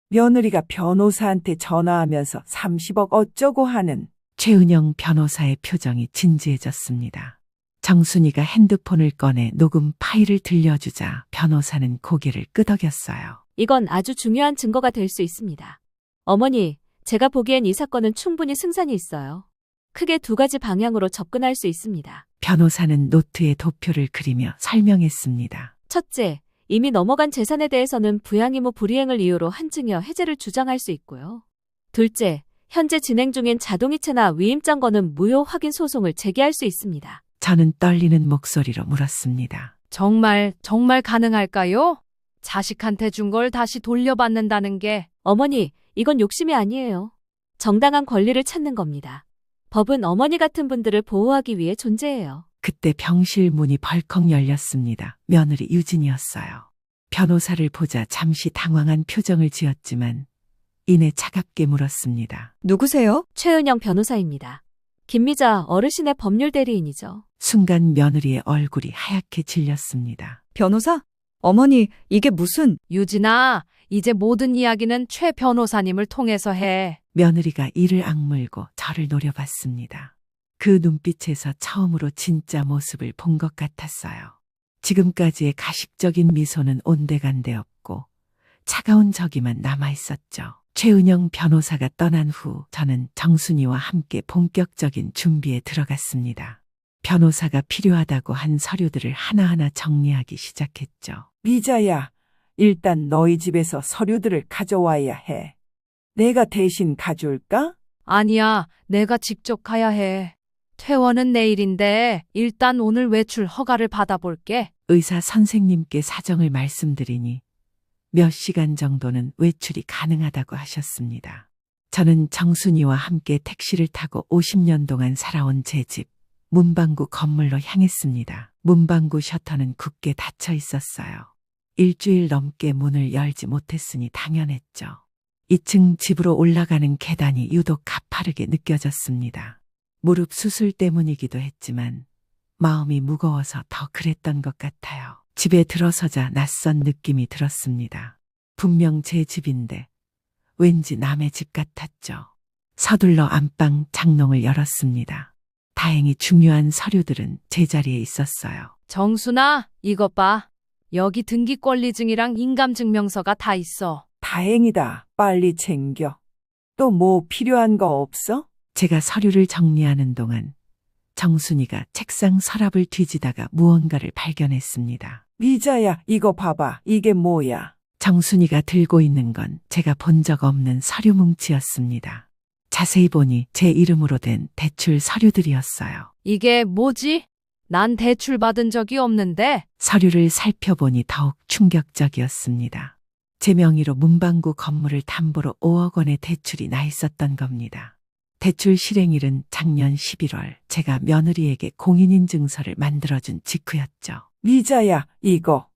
며느리가 변호사한테 전화하면서 30억 어쩌고 하는. 최은영 변호사의 표정이 진지해졌습니다. 정순이가 핸드폰을 꺼내 녹음 파일을 들려주자 변호사는 고개를 끄덕였어요. 이건 아주 중요한 증거가 될 수 있습니다. 어머니, 제가 보기엔 이 사건은 충분히 승산이 있어요. 크게 두 가지 방향으로 접근할 수 있습니다. 변호사는 노트에 도표를 그리며 설명했습니다. 첫째, 이미 넘어간 재산에 대해서는 부양의무 불이행을 이유로 한증여 해제를 주장할 수 있고요. 둘째, 현재 진행 중인 자동이체나 위임장 거는 무효 확인 소송을 제기할 수 있습니다. 저는 떨리는 목소리로 물었습니다. 정말 가능할까요? 자식한테 준 걸 다시 돌려받는다는 게. 어머니, 이건 욕심이 아니에요. 정당한 권리를 찾는 겁니다. 법은 어머니 같은 분들을 보호하기 위해 존재해요. 그때 병실 문이 벌컥 열렸습니다. 며느리 유진이었어요. 변호사를 보자 잠시 당황한 표정을 지었지만 이내 차갑게 물었습니다. 누구세요? 최은영 변호사입니다. 김미자 어르신의 법률 대리인이죠. 순간 며느리의 얼굴이 하얗게 질렸습니다. 변호사? 어머니, 이게 무슨... 유진아, 이제 모든 이야기는 최 변호사님을 통해서 해. 며느리가 이를 악물고 저를 노려봤습니다. 그 눈빛에서 처음으로 진짜 모습을 본 것 같았어요. 지금까지의 가식적인 미소는 온데간데 없고 차가운 저기만 남아있었죠. 최은영 변호사가 떠난 후 저는 정순이와 함께 본격적인 준비에 들어갔습니다. 변호사가 필요하다고 한 서류들을 하나하나 정리하기 시작했죠. 미자야, 일단 너희 집에서 서류들을 가져와야 해. 내가 대신 가줄까? 아니야, 내가 직접 가야 해. 퇴원은 내일인데 일단 오늘 외출 허가를 받아볼게. 의사 선생님께 사정을 말씀드리니 몇 시간 정도는 외출이 가능하다고 하셨습니다. 저는 정순이와 함께 택시를 타고 50년 동안 살아온 제 집, 문방구 건물로 향했습니다. 문방구 셔터는 굳게 닫혀 있었어요. 일주일 넘게 문을 열지 못했으니 당연했죠. 2층 집으로 올라가는 계단이 유독 가파르게 느껴졌습니다. 무릎 수술 때문이기도 했지만 마음이 무거워서 더 그랬던 것 같아요. 집에 들어서자 낯선 느낌이 들었습니다. 분명 제 집인데 왠지 남의 집 같았죠. 서둘러 안방 장롱을 열었습니다. 다행히 중요한 서류들은 제자리에 있었어요. 정순아, 이것 봐. 여기 등기권리증이랑 인감증명서가 다 있어. 다행이다. 빨리 챙겨. 또 뭐 필요한 거 없어? 제가 서류를 정리하는 동안 정순이가 책상 서랍을 뒤지다가 무언가를 발견했습니다. 미자야, 이거 봐봐. 이게 뭐야? 정순이가 들고 있는 건 제가 본 적 없는 서류 뭉치였습니다. 자세히 보니 제 이름으로 된 대출 서류들이었어요. 이게 뭐지? 난 대출 받은 적이 없는데. 서류를 살펴보니 더욱 충격적이었습니다. 제 명의로 문방구 건물을 담보로 5억 원의 대출이 나 있었던 겁니다. 대출 실행일은 작년 11월 제가 며느리에게 공인인증서를 만들어준 직후였죠. 미자야, 이거.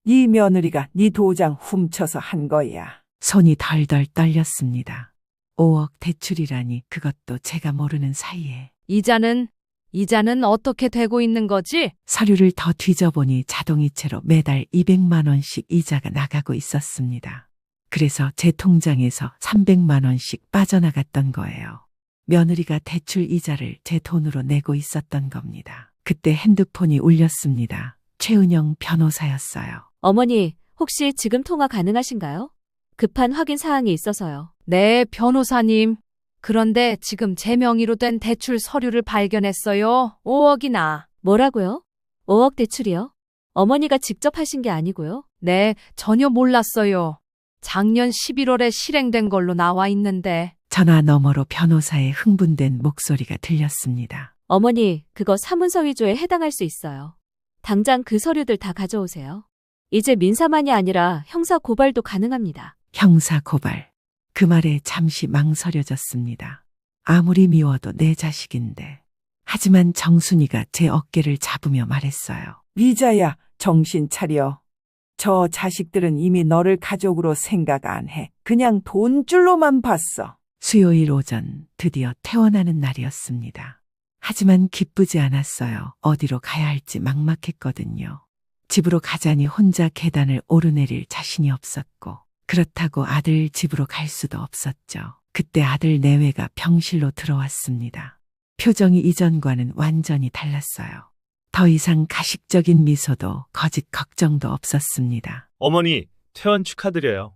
네 며느리가 네 도장 훔쳐서 한 거야. 손이 덜덜 떨렸습니다. 5억 대출이라니 그것도 제가 모르는 사이에. 이자는 어떻게 되고 있는 거지? 서류를 더 뒤져보니 자동이체로 매달 200만 원씩 이자가 나가고 있었습니다. 그래서 제 통장에서 300만 원씩 빠져나갔던 거예요. 며느리가 대출 이자를 제 돈으로 내고 있었던 겁니다. 그때 핸드폰이 울렸습니다. 최은영 변호사였어요. 어머니, 혹시 지금 통화 가능하신가요? 급한 확인 사항이 있어서요. 네, 변호사님. 그런데 지금 제 명의로 된 대출 서류를 발견했어요. 5억이나. 뭐라고요? 5억 대출이요? 어머니가 직접 하신 게 아니고요. 네, 전혀 몰랐어요. 작년 11월에 실행된 걸로 나와 있는데. 전화 너머로 변호사의 흥분된 목소리가 들렸습니다. 어머니, 그거 사문서 위조에 해당할 수 있어요. 당장 그 서류들 다 가져오세요. 이제 민사만이 아니라 형사 고발도 가능합니다. 형사 고발. 그 말에 잠시 망설여졌습니다. 아무리 미워도 내 자식인데. 하지만 정순이가 제 어깨를 잡으며 말했어요. 미자야, 정신 차려. 저 자식들은 이미 너를 가족으로 생각 안 해. 그냥 돈줄로만 봤어. 수요일 오전 드디어 퇴원하는 날이었습니다. 하지만 기쁘지 않았어요. 어디로 가야 할지 막막했거든요. 집으로 가자니 혼자 계단을 오르내릴 자신이 없었고 그렇다고 아들 집으로 갈 수도 없었죠. 그때 아들 내외가 병실로 들어왔습니다. 표정이 이전과는 완전히 달랐어요. 더 이상 가식적인 미소도 거짓 걱정도 없었습니다. 어머니, 퇴원 축하드려요.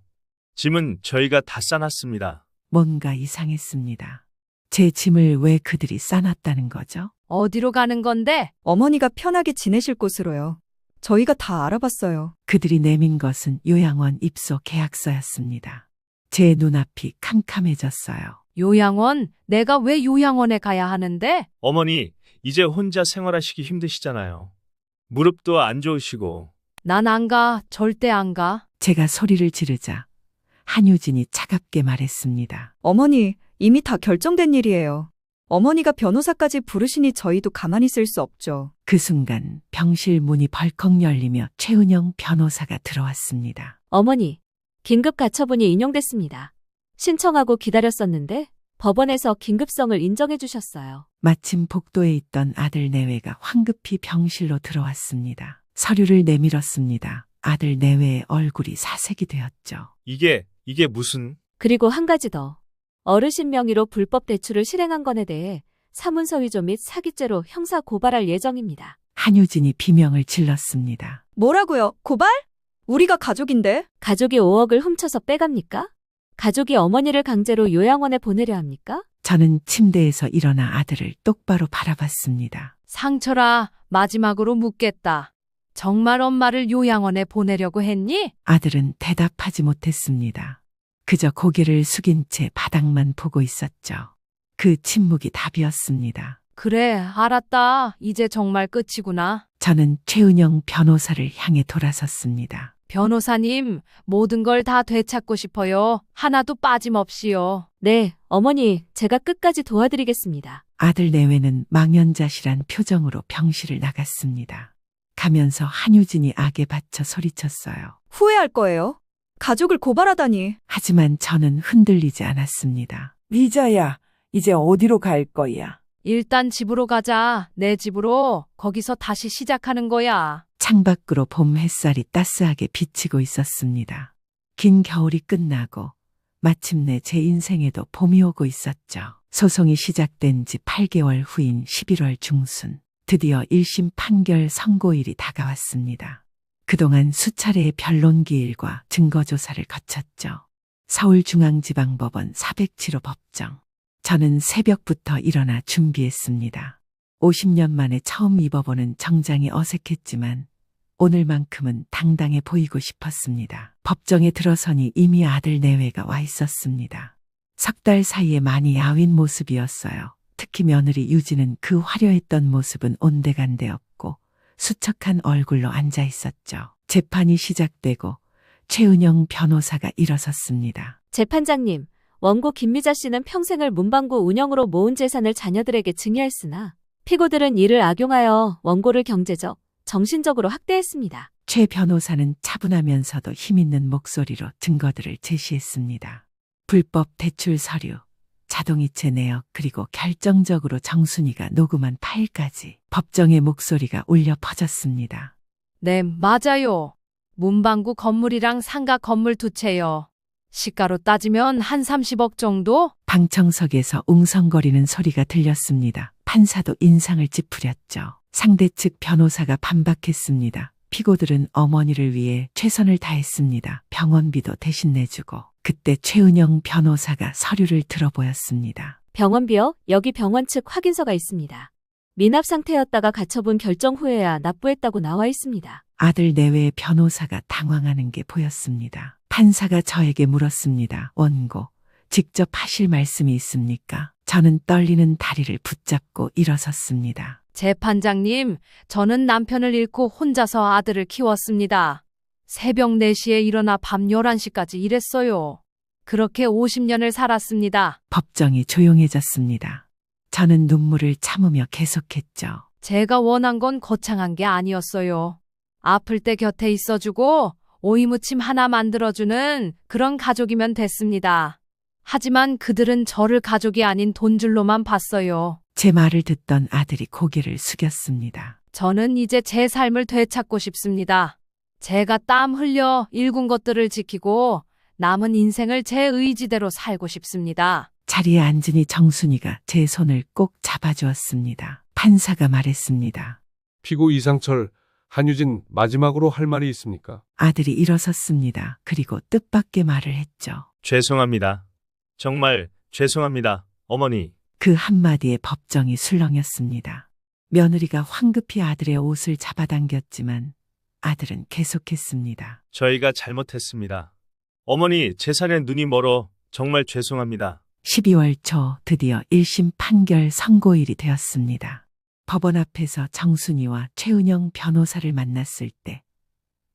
짐은 저희가 다 싸놨습니다. 뭔가 이상했습니다. 제 짐을 왜 그들이 싸놨다는 거죠? 어디로 가는 건데? 어머니가 편하게 지내실 곳으로요. 저희가 다 알아봤어요. 그들이 내민 것은 요양원 입소 계약서였습니다. 제 눈앞이 캄캄해졌어요. 요양원? 내가 왜 요양원에 가야 하는데? 어머니, 이제 혼자 생활하시기 힘드시잖아요. 무릎도 안 좋으시고. 난 안 가. 절대 안 가. 제가 소리를 지르자 한유진이 차갑게 말했습니다. 어머니, 이미 다 결정된 일이에요. 어머니가 변호사까지 부르시니 저희도 가만히 있을 수 없죠. 그 순간 병실 문이 벌컥 열리며 최은영 변호사가 들어왔습니다. 어머니, 긴급 가처분이 인용됐습니다. 신청하고 기다렸었는데 법원에서 긴급성을 인정해 주셨어요. 마침 복도에 있던 아들 내외가 황급히 병실로 들어왔습니다. 서류를 내밀었습니다. 아들 내외의 얼굴이 사색이 되었죠. 이게 무슨... 그리고 한 가지 더. 어르신 명의로 불법 대출을 실행한 건에 대해 사문서 위조 및 사기죄로 형사 고발할 예정입니다. 한유진이 비명을 질렀습니다. 뭐라고요? 고발? 우리가 가족인데? 가족이 5억을 훔쳐서 빼갑니까? 가족이 어머니를 강제로 요양원에 보내려 합니까? 저는 침대에서 일어나 아들을 똑바로 바라봤습니다. 상철아, 마지막으로 묻겠다. 정말 엄마를 요양원에 보내려고 했니? 아들은 대답하지 못했습니다. 그저 고개를 숙인 채 바닥만 보고 있었죠. 그 침묵이 답이었습니다. 그래, 알았다. 이제 정말 끝이구나. 저는 최은영 변호사를 향해 돌아섰습니다. 변호사님, 모든 걸 다 되찾고 싶어요. 하나도 빠짐없이요. 네, 어머니, 제가 끝까지 도와드리겠습니다. 아들 내외는 망연자실한 표정으로 병실을 나갔습니다. 가면서 한유진이 악에 받쳐 소리쳤어요. 후회할 거예요. 가족을 고발하다니. 하지만 저는 흔들리지 않았습니다. 미자야, 이제 어디로 갈 거야? 일단 집으로 가자. 내 집으로. 거기서 다시 시작하는 거야. 창밖으로 봄 햇살이 따스하게 비치고 있었습니다. 긴 겨울이 끝나고 마침내 제 인생에도 봄이 오고 있었죠. 소송이 시작된 지 8개월 후인 11월 중순, 드디어 1심 판결 선고일이 다가왔습니다. 그동안 수차례의 변론기일과 증거조사를 거쳤죠. 서울중앙지방법원 407호 법정. 저는 새벽부터 일어나 준비했습니다. 50년 만에 처음 입어보는 정장이 어색했지만 오늘만큼은 당당해 보이고 싶었습니다. 법정에 들어서니 이미 아들 내외가 와 있었습니다. 석 달 사이에 많이 야윈 모습이었어요. 특히 며느리 유지는 그 화려했던 모습은 온데간데 없고 수척한 얼굴로 앉아 있었죠. 재판이 시작되고 최은영 변호사가 일어섰습니다. 재판장님, 원고 김미자 씨는 평생을 문방구 운영으로 모은 재산을 자녀들에게 증여했으나 피고들은 이를 악용하여 원고를 경제적, 정신적으로 학대했습니다. 최 변호사는 차분하면서도 힘있는 목소리로 증거들을 제시했습니다. 불법 대출 서류, 자동이체 내역, 그리고 결정적으로 정순이가 녹음한 파일까지 법정의 목소리가 울려 퍼졌습니다. 네, 맞아요. 문방구 건물이랑 상가 건물 2채요. 시가로 따지면 한 30억 정도? 방청석에서 웅성거리는 소리가 들렸습니다. 판사도 인상을 찌푸렸죠. 상대 측 변호사가 반박했습니다. 피고들은 어머니를 위해 최선을 다했습니다. 병원비도 대신 내주고. 그때 최은영 변호사가 서류를 들어보였습니다. 병원비요? 여기 병원 측 확인서가 있습니다. 미납 상태였다가 가처분 결정 후에야 납부했다고 나와 있습니다. 아들 내외의 변호사가 당황하는 게 보였습니다. 판사가 저에게 물었습니다. 원고, 직접 하실 말씀이 있습니까? 저는 떨리는 다리를 붙잡고 일어섰습니다. 재판장님, 저는 남편을 잃고 혼자서 아들을 키웠습니다. 새벽 4시에 일어나 밤 11시까지 일했어요. 그렇게 50년을 살았습니다. 법정이 조용해졌습니다. 저는 눈물을 참으며 계속했죠. 제가 원한 건 거창한 게 아니었어요. 아플 때 곁에 있어주고 오이무침 하나 만들어주는 그런 가족이면 됐습니다. 하지만 그들은 저를 가족이 아닌 돈줄로만 봤어요. 제 말을 듣던 아들이 고개를 숙였습니다. 저는 이제 제 삶을 되찾고 싶습니다. 제가 땀 흘려 일군 것들을 지키고 남은 인생을 제 의지대로 살고 싶습니다. 자리에 앉으니 정순이가 제 손을 꼭 잡아주었습니다. 판사가 말했습니다. 피고 이상철, 한유진 마지막으로 할 말이 있습니까? 아들이 일어섰습니다. 그리고 뜻밖의 말을 했죠. 죄송합니다. 정말 죄송합니다, 어머니. 그 한마디에 법정이 술렁였습니다. 며느리가 황급히 아들의 옷을 잡아당겼지만 아들은 계속했습니다. 저희가 잘못했습니다. 어머니, 재산에 눈이 멀어 정말 죄송합니다. 12월 초 드디어 1심 판결 선고일이 되었습니다. 법원 앞에서 정순이와 최은영 변호사를 만났을 때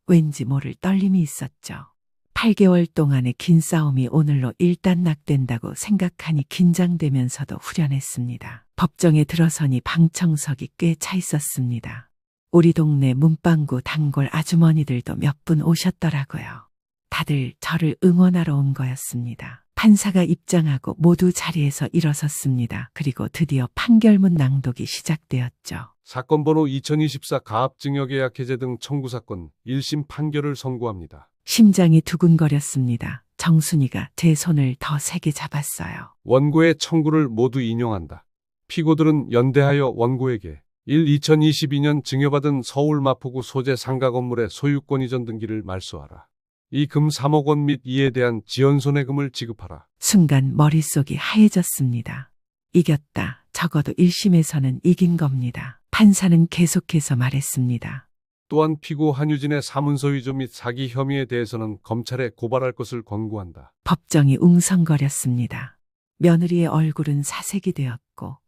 왠지 모를 떨림이 있었죠. 8개월 동안의 긴 싸움이 오늘로 일단락된다고 생각하니 긴장되면서도 후련했습니다. 법정에 들어서니 방청석이 꽤 차 있었습니다. 우리 동네 문방구 단골 아주머니들도 몇 분 오셨더라고요. 다들 저를 응원하러 온 거였습니다. 판사가 입장하고 모두 자리에서 일어섰습니다. 그리고 드디어 판결문 낭독이 시작되었죠. 사건 번호 2024 가압증여계약 해제 등 청구 사건 1심 판결을 선고합니다. 심장이 두근거렸습니다. 정순이가 제 손을 더 세게 잡았어요. 원고의 청구를 모두 인용한다. 피고들은 연대하여 원고에게 2022년 증여받은 서울 마포구 소재 상가 건물의 소유권 이전 등기를 말소하라. 이 금 3억 원 및 이에 대한 지연손해금을 지급하라. 순간 머릿속이 하얘졌습니다. 이겼다. 적어도 1심에서는 이긴 겁니다. 판사는 계속해서 말했습니다. 또한 피고 한유진의 사문서 위조 및 사기 혐의에 대해서는 검찰에 고발할 것을 권고한다. 법정이 웅성거렸습니다. 며느리의 얼굴은 사색이 되었고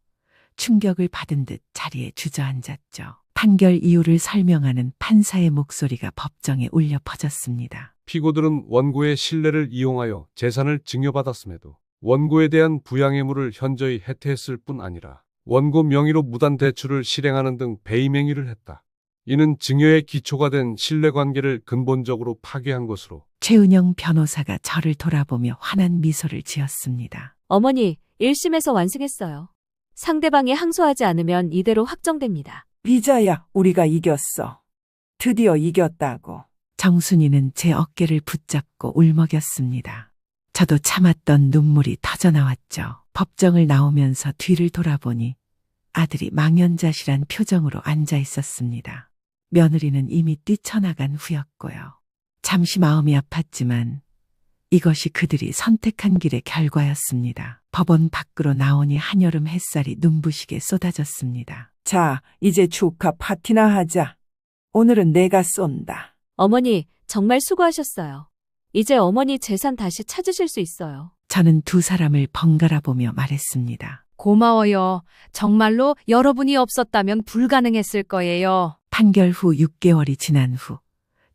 충격을 받은 듯 자리에 주저앉았죠. 판결 이유를 설명하는 판사의 목소리가 법정에 울려 퍼졌습니다. 피고들은 원고의 신뢰를 이용하여 재산을 증여받았음에도 원고에 대한 부양의무를 현저히 해태했을 뿐 아니라 원고 명의로 무단 대출을 실행하는 등 배임 행위를 했다. 이는 증여의 기초가 된 신뢰관계를 근본적으로 파괴한 것으로 최은영 변호사가 저를 돌아보며 환한 미소를 지었습니다. 어머니, 1심에서 완승했어요. 상대방이 항소하지 않으면 이대로 확정됩니다. 미자야, 우리가 이겼어. 드디어 이겼다고. 정순이는 제 어깨를 붙잡고 울먹였습니다. 저도 참았던 눈물이 터져나왔죠. 법정을 나오면서 뒤를 돌아보니 아들이 망연자실한 표정으로 앉아 있었습니다. 며느리는 이미 뛰쳐나간 후였고요. 잠시 마음이 아팠지만 이것이 그들이 선택한 길의 결과였습니다. 법원 밖으로 나오니 한여름 햇살이 눈부시게 쏟아졌습니다. 자, 이제 축하 파티나 하자. 오늘은 내가 쏜다. 어머니, 정말 수고하셨어요. 이제 어머니 재산 다시 찾으실 수 있어요. 저는 두 사람을 번갈아 보며 말했습니다. 고마워요. 정말로 여러분이 없었다면 불가능했을 거예요. 판결 후 6개월이 지난 후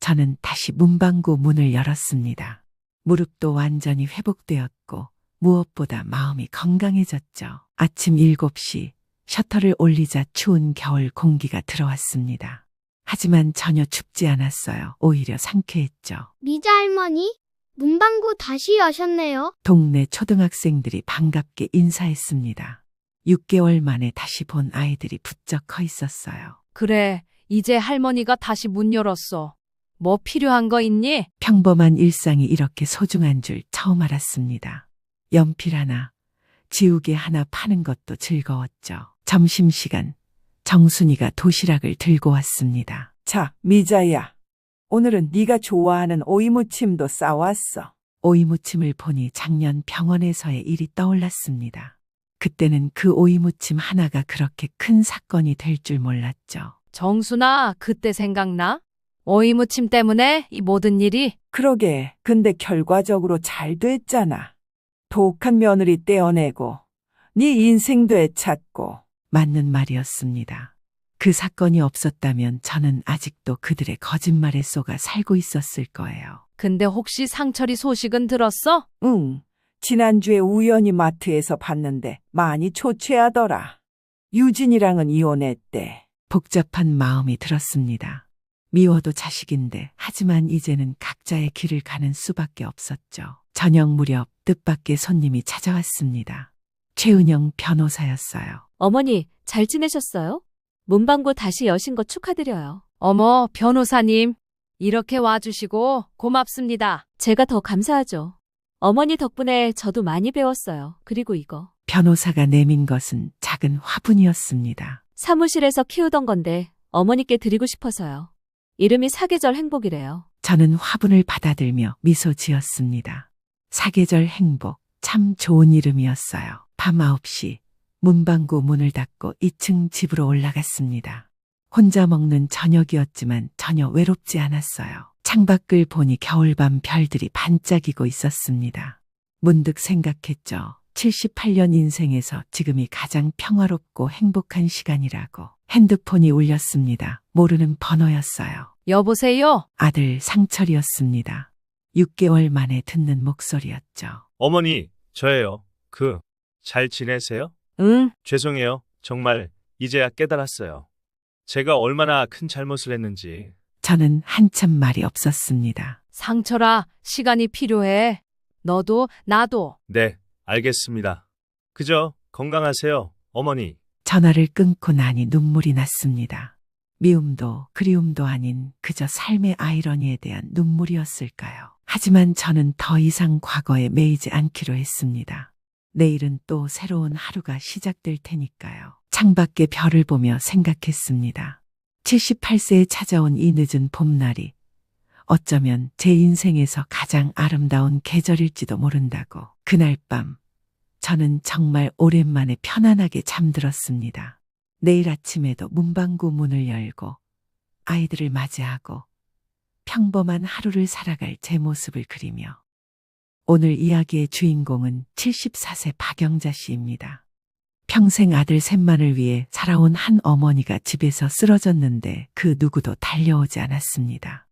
저는 다시 문방구 문을 열었습니다. 무릎도 완전히 회복되었고 무엇보다 마음이 건강해졌죠. 아침 7시 셔터를 올리자 추운 겨울 공기가 들어왔습니다. 하지만 전혀 춥지 않았어요. 오히려 상쾌했죠. 미자 할머니, 문방구 다시 여셨네요. 동네 초등학생들이 반갑게 인사했습니다. 6개월 만에 다시 본 아이들이 부쩍 커 있었어요. 그래, 이제 할머니가 다시 문 열었어. 뭐 필요한 거 있니? 평범한 일상이 이렇게 소중한 줄 처음 알았습니다. 연필 하나, 지우개 하나 파는 것도 즐거웠죠. 점심시간, 정순이가 도시락을 들고 왔습니다. 자, 미자야. 오늘은 네가 좋아하는 오이무침도 싸왔어. 오이무침을 보니 작년 병원에서의 일이 떠올랐습니다. 그때는 그 오이무침 하나가 그렇게 큰 사건이 될 줄 몰랐죠. 정순아, 그때 생각나? 오이무침 때문에 이 모든 일이? 그러게, 근데 결과적으로 잘 됐잖아. 독한 며느리 떼어내고 네 인생 되찾고. 맞는 말이었습니다. 그 사건이 없었다면 저는 아직도 그들의 거짓말에 속아 살고 있었을 거예요. 근데 혹시 상철이 소식은 들었어? 응, 지난주에 우연히 마트에서 봤는데 많이 초췌하더라. 유진이랑은 이혼했대. 복잡한 마음이 들었습니다. 미워도 자식인데 하지만 이제는 각자의 길을 가는 수밖에 없었죠. 저녁 무렵 뜻밖의 손님이 찾아왔습니다. 최은영 변호사였어요. 어머니, 잘 지내셨어요? 문방구 다시 여신 거 축하드려요. 어머, 변호사님. 이렇게 와주시고 고맙습니다. 제가 더 감사하죠. 어머니 덕분에 저도 많이 배웠어요. 그리고 이거. 변호사가 내민 것은 작은 화분이었습니다. 사무실에서 키우던 건데 어머니께 드리고 싶어서요. 이름이 사계절 행복이래요. 저는 화분을 받아들며 미소 지었습니다. 사계절 행복, 참 좋은 이름이었어요. 밤 9시 문방구 문을 닫고 2층 집으로 올라갔습니다. 혼자 먹는 저녁이었지만 전혀 외롭지 않았어요. 창밖을 보니 겨울밤 별들이 반짝이고 있었습니다. 문득 생각했죠. 78년 인생에서 지금이 가장 평화롭고 행복한 시간이라고. 핸드폰이 울렸습니다. 모르는 번호였어요. 여보세요? 아들 상철이었습니다. 6개월 만에 듣는 목소리였죠. 어머니, 저예요. 잘 지내세요? 응. 죄송해요. 정말 이제야 깨달았어요. 제가 얼마나 큰 잘못을 했는지. 저는 한참 말이 없었습니다. 상철아, 시간이 필요해. 너도 나도. 네, 알겠습니다. 그저 건강하세요, 어머니. 전화를 끊고 나니 눈물이 났습니다. 미움도 그리움도 아닌 그저 삶의 아이러니에 대한 눈물이었을까요? 하지만 저는 더 이상 과거에 매이지 않기로 했습니다. 내일은 또 새로운 하루가 시작될 테니까요. 창밖에 별을 보며 생각했습니다. 78세에 찾아온 이 늦은 봄날이 어쩌면 제 인생에서 가장 아름다운 계절일지도 모른다고. 그날 밤 저는 정말 오랜만에 편안하게 잠들었습니다. 내일 아침에도 문방구 문을 열고 아이들을 맞이하고 평범한 하루를 살아갈 제 모습을 그리며. 오늘 이야기의 주인공은 74세 박영자 씨입니다. 평생 아들 셋만을 위해 살아온 한 어머니가 집에서 쓰러졌는데 그 누구도 달려오지 않았습니다.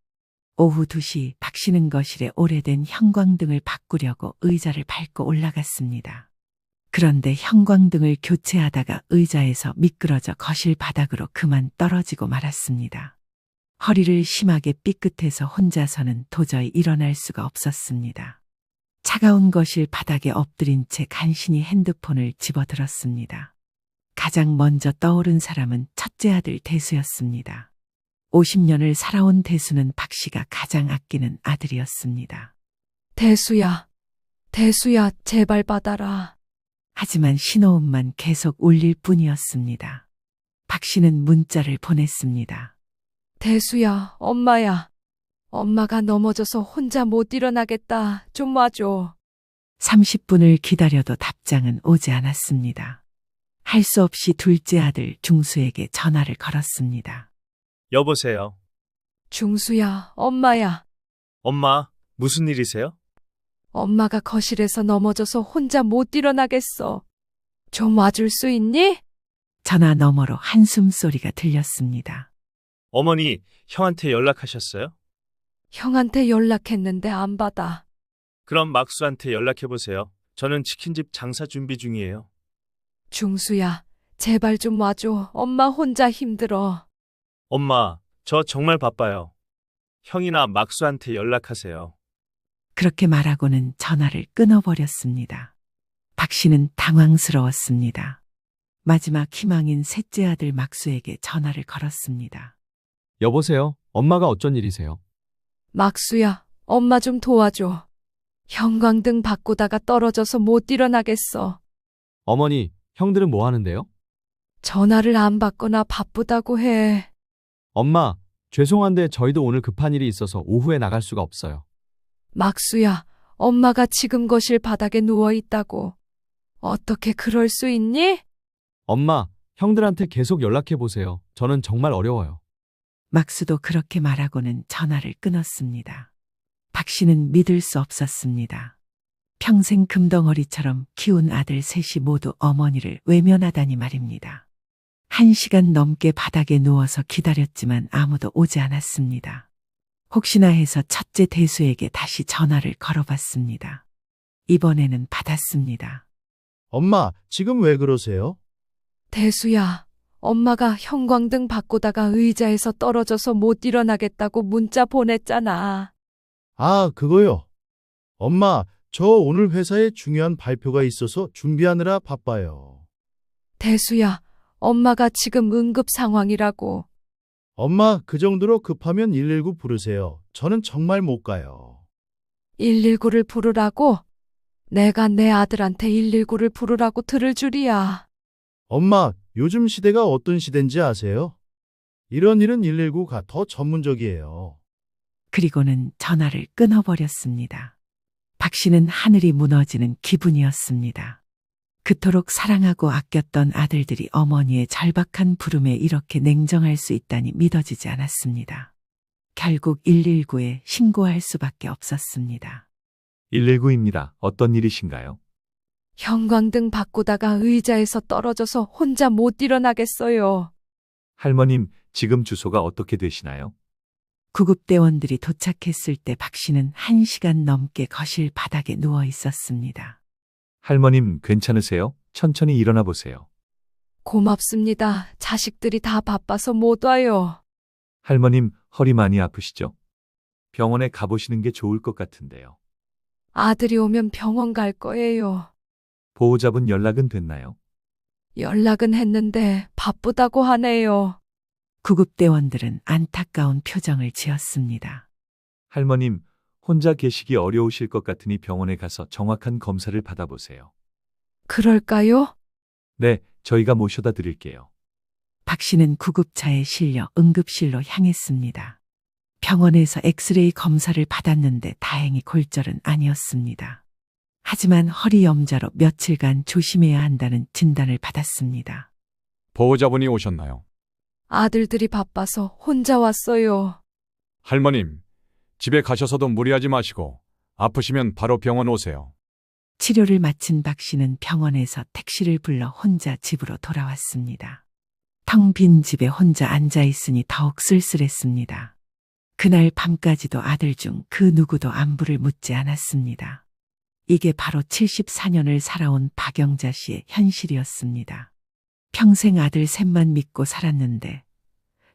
오후 2시 박 씨는 거실에 오래된 형광등을 바꾸려고 의자를 밟고 올라갔습니다. 그런데 형광등을 교체하다가 의자에서 미끄러져 거실 바닥으로 그만 떨어지고 말았습니다. 허리를 심하게 삐끗해서 혼자서는 도저히 일어날 수가 없었습니다. 차가운 거실 바닥에 엎드린 채 간신히 핸드폰을 집어들었습니다. 가장 먼저 떠오른 사람은 첫째 아들 대수였습니다. 50년을 살아온 대수는 박 씨가 가장 아끼는 아들이었습니다. 대수야, 제발 받아라. 하지만 신호음만 계속 울릴 뿐이었습니다. 박 씨는 문자를 보냈습니다. 대수야, 엄마야. 엄마가 넘어져서 혼자 못 일어나겠다. 좀 와줘. 30분을 기다려도 답장은 오지 않았습니다. 할 수 없이 둘째 아들 중수에게 전화를 걸었습니다. 여보세요. 중수야, 엄마야. 엄마, 무슨 일이세요? 엄마가 거실에서 넘어져서 혼자 못 일어나겠어. 좀 와줄 수 있니? 전화 너머로 한숨 소리가 들렸습니다. 어머니, 형한테 연락하셨어요? 형한테 연락했는데 안 받아. 그럼 막수한테 연락해보세요. 저는 치킨집 장사 준비 중이에요. 중수야, 제발 좀 와줘. 엄마 혼자 힘들어. 엄마, 저 정말 바빠요. 형이나 막수한테 연락하세요. 그렇게 말하고는 전화를 끊어버렸습니다. 박 씨는 당황스러웠습니다. 마지막 희망인 셋째 아들 막수에게 전화를 걸었습니다. 여보세요? 엄마가 어쩐 일이세요? 막수야, 엄마 좀 도와줘. 형광등 바꾸다가 떨어져서 못 일어나겠어. 어머니, 형들은 뭐 하는데요? 전화를 안 받거나 바쁘다고 해. 엄마, 죄송한데 저희도 오늘 급한 일이 있어서 오후에 나갈 수가 없어요. 막수야, 엄마가 지금 거실 바닥에 누워 있다고. 어떻게 그럴 수 있니? 엄마, 형들한테 계속 연락해 보세요. 저는 정말 어려워요. 막수도 그렇게 말하고는 전화를 끊었습니다. 박 씨는 믿을 수 없었습니다. 평생 금덩어리처럼 키운 아들 셋이 모두 어머니를 외면하다니 말입니다. 1시간 넘게 바닥에 누워서 기다렸지만 아무도 오지 않았습니다. 혹시나 해서 첫째 대수에게 다시 전화를 걸어봤습니다. 이번에는 받았습니다. 엄마, 지금 왜 그러세요? 대수야, 엄마가 형광등 바꾸다가 의자에서 떨어져서 못 일어나겠다고 문자 보냈잖아. 아, 그거요. 엄마, 저 오늘 회사에 중요한 발표가 있어서 준비하느라 바빠요. 대수야, 엄마가 지금 응급 상황이라고. 엄마, 그 정도로 급하면 119 부르세요. 저는 정말 못 가요. 119를 부르라고? 내가 내 아들한테 119를 부르라고 들을 줄이야. 엄마, 요즘 시대가 어떤 시대인지 아세요? 이런 일은 119가 더 전문적이에요. 그리고는 전화를 끊어버렸습니다. 박 씨는 하늘이 무너지는 기분이었습니다. 그토록 사랑하고 아꼈던 아들들이 어머니의 절박한 부름에 이렇게 냉정할 수 있다니 믿어지지 않았습니다. 결국 119에 신고할 수밖에 없었습니다. 119입니다. 어떤 일이신가요? 형광등 바꾸다가 의자에서 떨어져서 혼자 못 일어나겠어요. 할머님, 지금 주소가 어떻게 되시나요? 구급대원들이 도착했을 때 박 씨는 1시간 넘게 거실 바닥에 누워 있었습니다. 할머님, 괜찮으세요? 천천히 일어나 보세요. 고맙습니다. 자식들이 다 바빠서 못 와요. 할머님, 허리 많이 아프시죠? 병원에 가보시는 게 좋을 것 같은데요. 아들이 오면 병원 갈 거예요. 보호자분 연락은 됐나요? 연락은 했는데 바쁘다고 하네요. 구급대원들은 안타까운 표정을 지었습니다. 할머님, 혼자 계시기 어려우실 것 같으니 병원에 가서 정확한 검사를 받아보세요. 그럴까요? 네, 저희가 모셔다 드릴게요. 박 씨는 구급차에 실려 응급실로 향했습니다. 병원에서 엑스레이 검사를 받았는데 다행히 골절은 아니었습니다. 하지만 허리 염좌로 며칠간 조심해야 한다는 진단을 받았습니다. 보호자분이 오셨나요? 아들들이 바빠서 혼자 왔어요. 할머님, 집에 가셔서도 무리하지 마시고 아프시면 바로 병원 오세요. 치료를 마친 박 씨는 병원에서 택시를 불러 혼자 집으로 돌아왔습니다. 텅 빈 집에 혼자 앉아 있으니 더욱 쓸쓸했습니다. 그날 밤까지도 아들 중 그 누구도 안부를 묻지 않았습니다. 이게 바로 74년을 살아온 박영자 씨의 현실이었습니다. 평생 아들 셋만 믿고 살았는데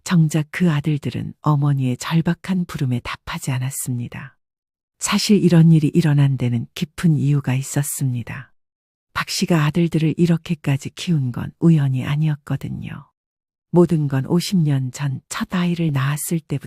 정작 그 아들들은 어머니의 절박한 부름에 답하지 않았습니다. 사실 이런 일이 일어난 데는 깊은 이유가 있었습니다. 박 씨가 아들들을 이렇게까지 키운 건 우연이 아니었거든요. 모든 건 50년 전 첫 아이를 낳았을 때부터